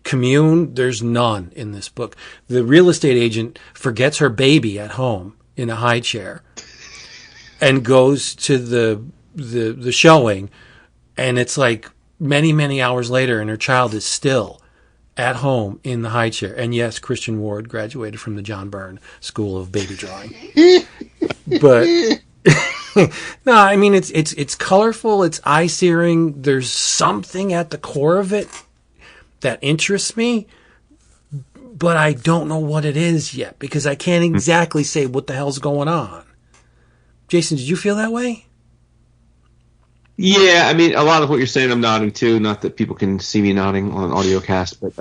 commune, there's none in this book. The real estate agent forgets her baby at home in a high chair and goes to the showing, and it's like many hours later, and her child is still at home in the high chair. And yes, Christian Ward graduated from the John Byrne School of Baby Drawing. But no, I mean, it's colorful, it's eye-searing. There's something at the core of it that interests me, but I don't know what it is yet because I can't exactly say what the hell's going on. Jason, did you feel that way? Yeah, I mean, a lot of what you're saying I'm nodding to, not that people can see me nodding on an audio cast, but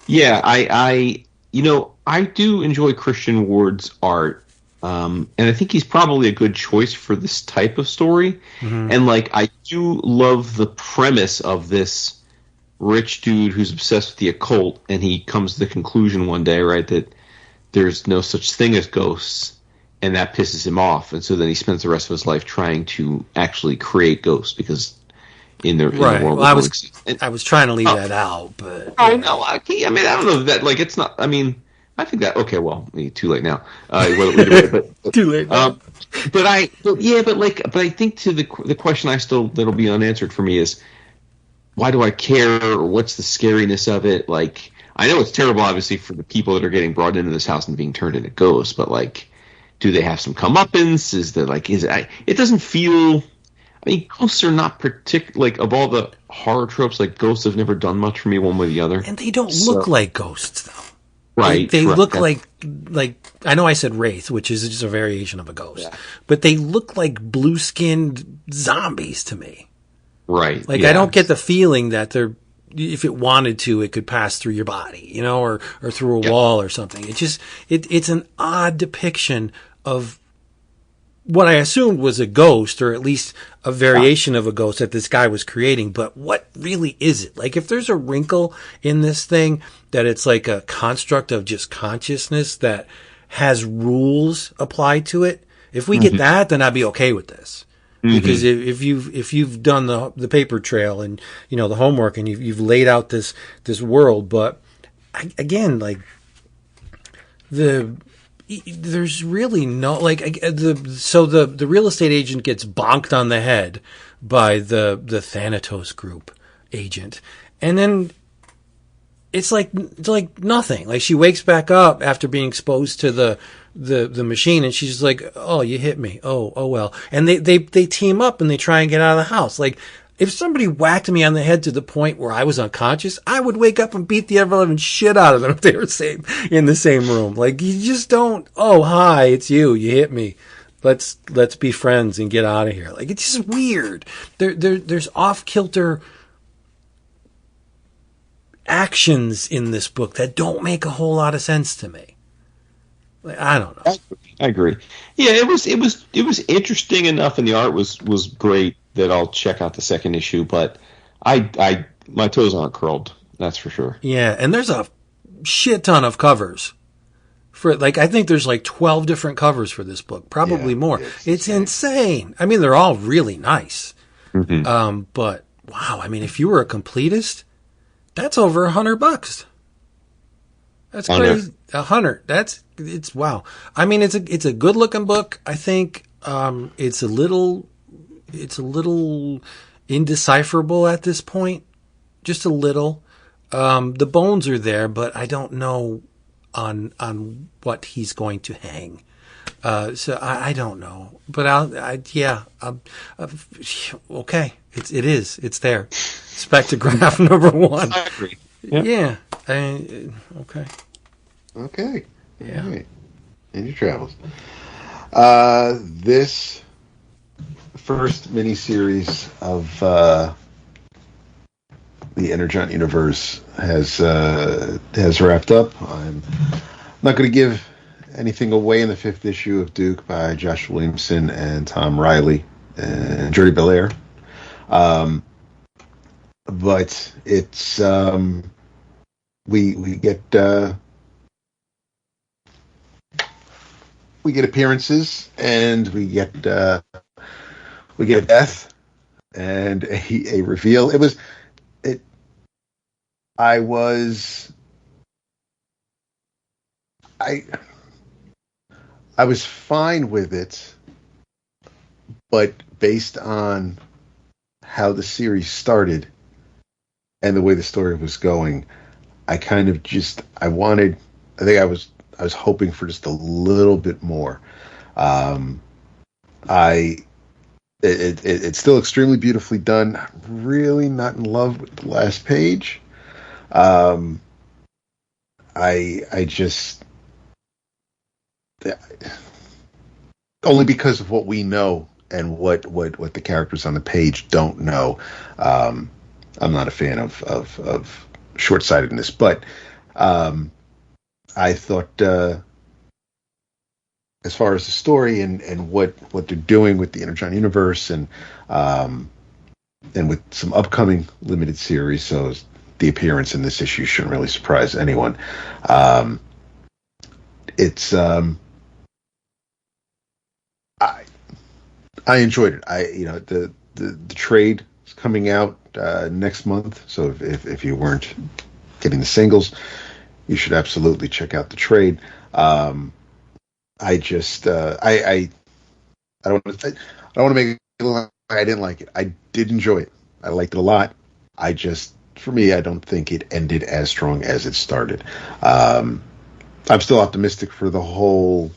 yeah, I do enjoy Christian Ward's art, and I think he's probably a good choice for this type of story. Mm-hmm. And like, I do love the premise of this rich dude who's obsessed with the occult, and he comes to the conclusion one day, right, that there's no such thing as ghosts, and that pisses him off, and so then he spends the rest of his life trying to actually create ghosts because in the world. Well, I was trying to leave that out, but I know. I mean, I don't know that. Like, it's not. I mean, I think that. Okay, well, too late now. But too late. But I think to the question that'll be unanswered for me is, why do I care? Or what's the scariness of it? Like, I know it's terrible, obviously, for the people that are getting brought into this house and being turned into ghosts, but like, do they have some comeuppance? It doesn't feel. I mean, ghosts are not like, of all the horror tropes, like, ghosts have never done much for me one way or the other. And they don't look like ghosts, though. Right. They look like, I know I said wraith, which is just a variation of a ghost, but they look like blue-skinned zombies to me. Right. Like, I don't get the feeling that if it wanted to, it could pass through your body, or through a wall or something. It's an odd depiction of what I assumed was a ghost, or at least a variation of a ghost that this guy was creating. But what really is it? Like, if there's a wrinkle in this thing, that it's like a construct of just consciousness that has rules applied to it, if we get that, then I'd be okay with this. Because if you've done the paper trail and the homework, and you've laid out this world, but again, like, there's really no, like, the real estate agent gets bonked on the head by the Thanatos group agent, and then it's like nothing. Like, she wakes back up after being exposed to the machine, and she's like, "Oh, you hit me. Oh well." And they team up and they try and get out of the house. Like, if somebody whacked me on the head to the point where I was unconscious, I would wake up and beat the ever-living shit out of them if they were in the same room. Like, you just don't, "Oh, hi, it's you. You hit me. Let's be friends and get out of here." Like, it's just weird. There's off-kilter actions in this book that don't make a whole lot of sense to me. Like, I don't know. I agree. Yeah, it was interesting enough, and the art was great, that I'll check out the second issue, but I my toes aren't curled, that's for sure. Yeah, and there's a shit ton of covers. I think there's like 12 different covers for this book, probably more. It's insane. I mean, they're all really nice. But wow, I mean, if you were a completist, that's over $100. That's crazy. 100. It's wow. I mean, it's a good looking book. I think it's a little indecipherable at this point, just a little. The bones are there, but I don't know on what he's going to hang. So I don't know, but okay. It's there. Spectregraph number 1. I agree. Yeah. Okay. Okay. Yeah. All right. In your travels. This first miniseries of the Energon universe has wrapped up. I'm not going to give anything away in the 5th issue of Duke by Josh Williamson and Tom Riley and Jordi Belair. But it's we get appearances, and we get death and a reveal. I was fine with it, but based on how the series started and the way the story was going, I kind of I was hoping for just a little bit more. It's still extremely beautifully done. Really not in love with the last page. I just only because of what we know and what the characters on the page don't know. I'm not a fan of short-sightedness, but I thought as far as the story and what they're doing with the Energon universe and with some upcoming limited series, so the appearance in this issue shouldn't really surprise anyone. I enjoyed it. The trade is coming out next month, so if you weren't getting the singles, you should absolutely check out the trade. I don't want to make it look like I didn't like it. I did enjoy it. I liked it a lot. For me, I don't think it ended as strong as it started. I'm still optimistic for the whole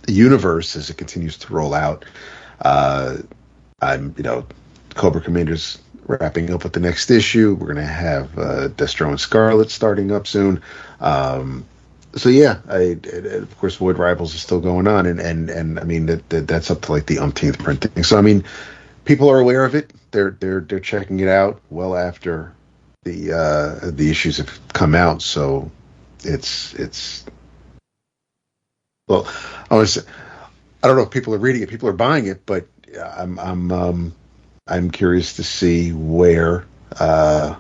universe as it continues to roll out. Cobra Commander's wrapping up with the next issue. We're going to have Destro and Scarlet starting up soon. So yeah, of course, Void Rivals is still going on, and I mean that's up to like the umpteenth printing. So I mean, people are aware of it. They're checking it out well after the issues have come out. So it's well, I don't know if people are reading it, people are buying it, but I'm curious to see where the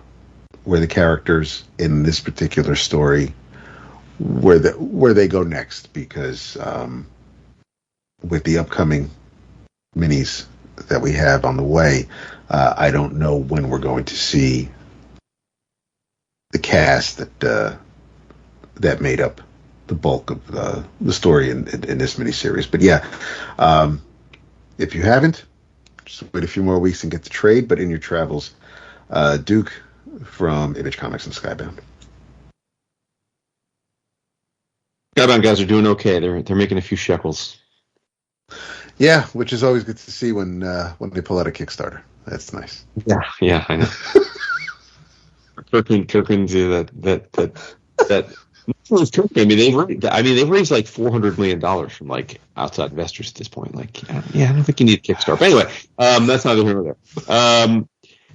characters in this particular story where they go next, because with the upcoming minis that we have on the way, I don't know when we're going to see the cast that made up the bulk of the story in this miniseries. But yeah, if you haven't, just wait a few more weeks and get the trade. But in your travels, Duke from Image Comics and Skybound. Skybound guys are doing okay. They're making a few shekels. Yeah, which is always good to see when they pull out a Kickstarter. That's nice. Yeah, I know. Kirkland do that. I mean, they've raised like $400 million from like outside investors at this point. Like, yeah, I don't think you need a Kickstarter. But anyway, that's neither here nor there.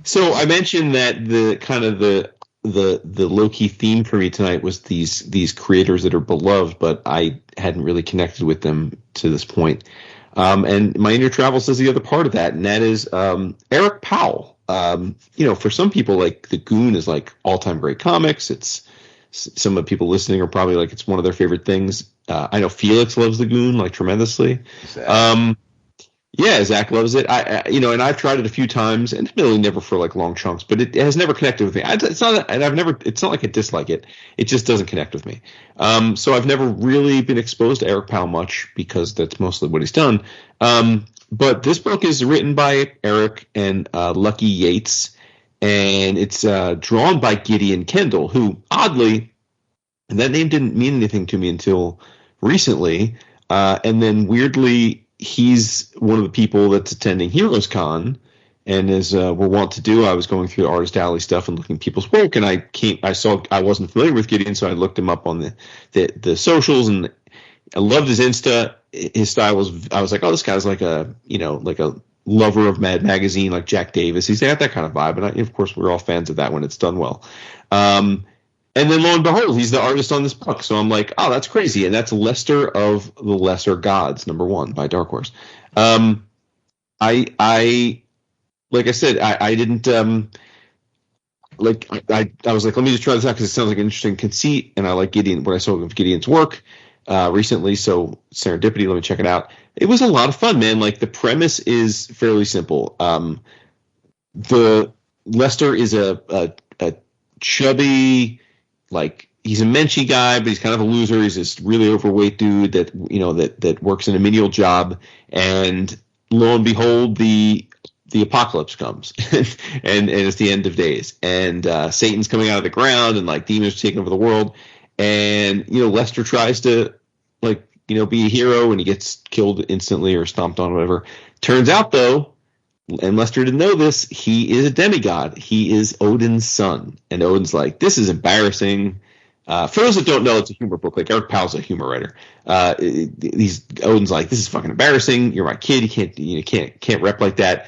So I mentioned that the low key theme for me tonight was these creators that are beloved, but I hadn't really connected with them to this point. And my inner travels is the other part of that, and that is Eric Powell. For some people, like The Goon is like all-time great comics. It's some of the people listening are probably like it's one of their favorite things. I know Felix loves The Goon like tremendously. Exactly. Yeah, Zach loves it. And I've tried it a few times, and admittedly never for like long chunks, but it has never connected with me. It's not like I dislike it. It just doesn't connect with me. So I've never really been exposed to Eric Powell much because that's mostly what he's done. But this book is written by Eric and Lucky Yeates, and it's drawn by Gideon Kindle, who oddly And that name didn't mean anything to me until recently. And then weirdly, he's one of the people that's attending Heroes Con. And as we're wont to do, I was going through the Artist Alley stuff and looking at people's work, and I saw I wasn't familiar with Gideon, so I looked him up on the socials, and I loved his Insta. His style I was like, oh, this guy's like a lover of Mad Magazine, like Jack Davis. He's got that kind of vibe, and of course we're all fans of that when it's done well. And then lo and behold, he's the artist on this book. So I'm like, oh, that's crazy. And that's Lester of the Lesser Gods, #1 by Dark Horse. Like I said, I didn't I was like, let me just try this out because it sounds like an interesting conceit, and I like Gideon, what I saw of Gideon's work recently, so serendipity, let me check it out. It was a lot of fun, man. Like, the premise is fairly simple. The Lester is a chubby, like, he's a menschy guy, but he's kind of a loser. He's this really overweight dude that works in a menial job, and lo and behold, the apocalypse comes, and it's the end of days, and Satan's coming out of the ground, and like demons are taking over the world, and Lester tries to be a hero, and he gets killed instantly or stomped on, or whatever. Turns out though, and Lester didn't know this, he is a demigod. He is Odin's son, and Odin's like, this is embarrassing. For those that don't know, it's a humor book. Like, Eric Powell's a humor writer. Odin's like, this is fucking embarrassing. You're my kid. You can't rep like that.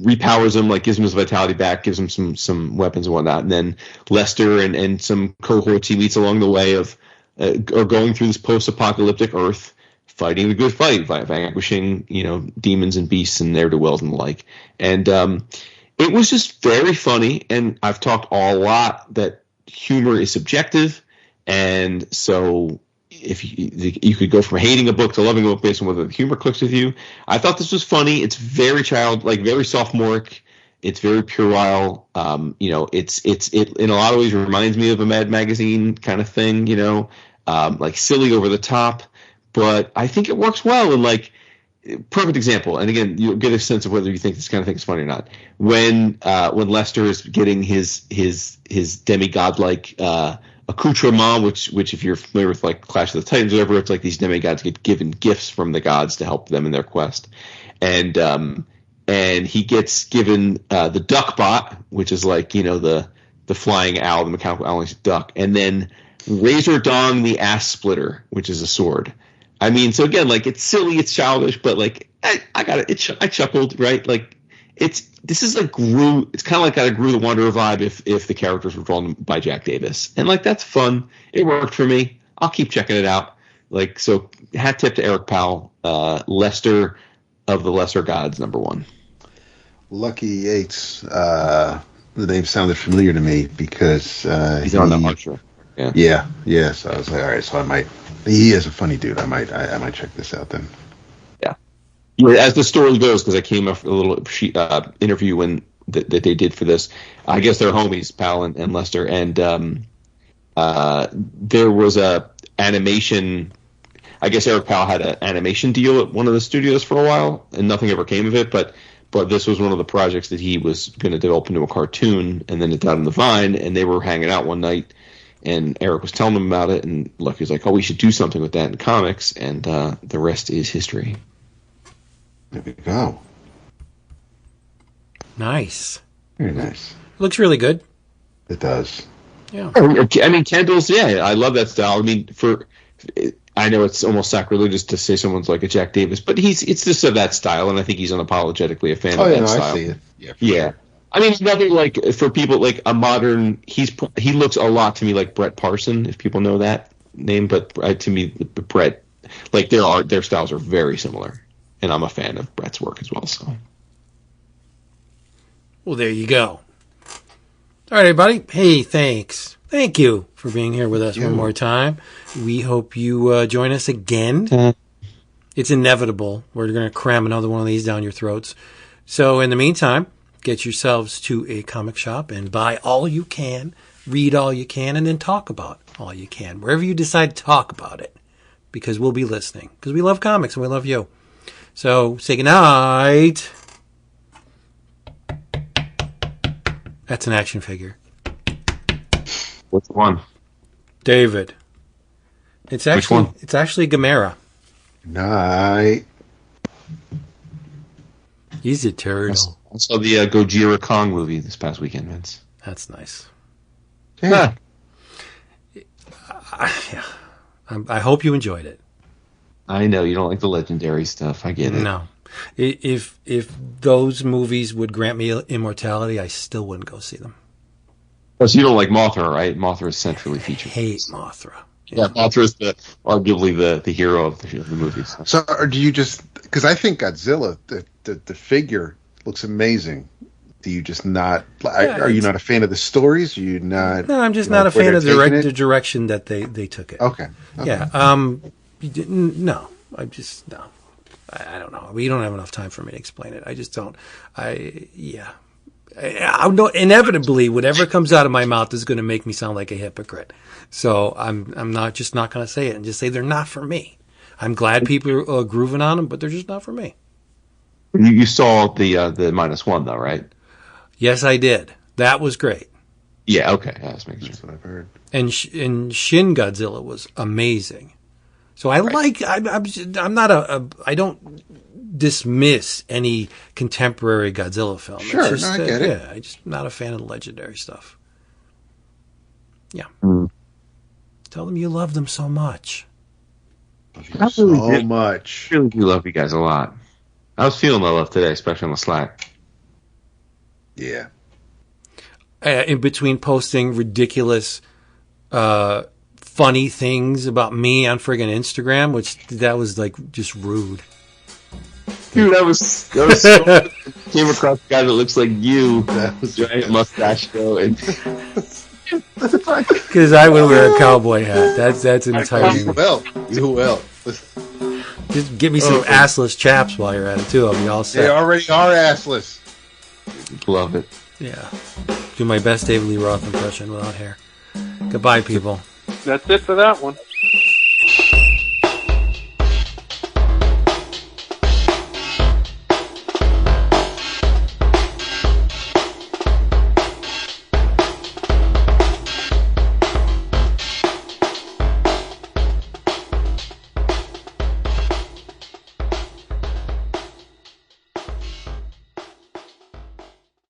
Repowers him, like gives him his vitality back, gives him some weapons and whatnot. And then Lester and some cohorts he meets along the way are going through this post-apocalyptic Earth, fighting the good fight, vanquishing demons and beasts and ne'er-do-wells and the like. And it was just very funny. And I've talked a lot that humor is subjective, and so if you could go from hating a book to loving a book based on whether the humor clicks with you. I thought this was funny. It's very very sophomoric. It's very puerile. It in a lot of ways reminds me of a Mad Magazine kind of thing. Like silly, over the top, but I think it works well. And like, perfect example. And again, you'll get a sense of whether you think this kind of thing is funny or not. When Lester is getting his demigod-like accoutrement, which if you're familiar with like Clash of the Titans or whatever, it's like these demigods get given gifts from the gods to help them in their quest. And he gets given the duck bot, which is like, the flying owl, the mechanical owl, duck, and then Razor Dong the ass splitter, which is a sword. I mean, so again, like, it's silly, it's childish, but like, I got it. I chuckled, right? Like, this is like Gru. It's kind of like got a Gru the Wanderer vibe if the characters were drawn by Jack Davis, and like, that's fun. It worked for me. I'll keep checking it out. Like, so hat tip to Eric Powell, Lester of the Lesser Gods, #1. Lucky Yeates. The name sounded familiar to me because he's on the Archer. Yeah. So I was like, all right. So I might. He is a funny dude. I might check this out then. Yeah, as the story goes, because I came off a little interview that they did for this. I guess they're homies, Powell and Lester, and there was a animation. I guess Eric Powell had an animation deal at one of the studios for a while, and nothing ever came of it. But this was one of the projects that he was going to develop into a cartoon, and then it got on the Vine, and they were hanging out one night, and Eric was telling them about it, and Lucky's like, "Oh, we should do something with that in comics," and the rest is history. There we go. Nice. Very nice. Looks really good. It does. Yeah. I mean, Kindle's, I love that style. I mean, I know it's almost sacrilegious to say someone's like a Jack Davis, but it's just of that style, and I think he's unapologetically a fan of that style. I see it. Yeah. Sure. I mean, nothing like, for people like a modern, he looks a lot to me like Brett Parson, if people know that name, but to me, Brett, like, their styles are very similar. And I'm a fan of Brett's work as well. So, well, there you go. All right, everybody. Hey, thanks. Thank you for being here with us one more time. We hope you join us again. It's inevitable. We're going to cram another one of these down your throats. So, in the meantime, get yourselves to a comic shop and buy all you can, read all you can, and then talk about all you can. Wherever you decide to talk about it, because we'll be listening. Because we love comics and we love you. So, say goodnight. That's an action figure. What's the one? David. It's actually Gamera. Night. He's a turtle. I saw the Gojira Kong movie this past weekend, Vince. That's nice. Yeah. I hope you enjoyed it. I know you don't like the legendary stuff. I get it. No. If those movies would grant me immortality, I still wouldn't go see them. So you don't like Mothra, right? Mothra is centrally featured. I hate Mothra. Yeah, Mothra is arguably the hero of the movies. So, or do you just... Because I think Godzilla, the figure, looks amazing. Do you just not... are you not a fan of the stories? Are you not... No, I'm just not a fan of the direction that they took it. Okay. Yeah. No. I'm just... No. I don't know. We don't have enough time for me to explain it. I just don't. Inevitably, whatever comes out of my mouth is going to make me sound like a hypocrite. So I'm not going to say it and just say they're not for me. I'm glad people are grooving on them, but they're just not for me. You saw the -1 though, right? Yes, I did. That was great. Yeah. Okay. Yeah, that's making sure. That's what I've heard. And Shin Godzilla was amazing. So I don't dismiss any contemporary Godzilla film. Sure, it's just, I get it. Yeah, I'm just not a fan of the legendary stuff. Yeah. Tell them you love them so much. Love you so much. I really do love you guys a lot. I was feeling the love today, especially on the Slack. Yeah. In between posting ridiculous, funny things about me on friggin' Instagram, which that was like just rude. Dude, that was so came across a guy that looks like you. That was giant mustache though, and because I would wear a cowboy hat. That's entirely. You will. Just give me some assless chaps while you're at it too. I'll be all set. They already are assless. Love it. Yeah. Do my best David Lee Roth impression without hair. Goodbye, people. That's it for that one.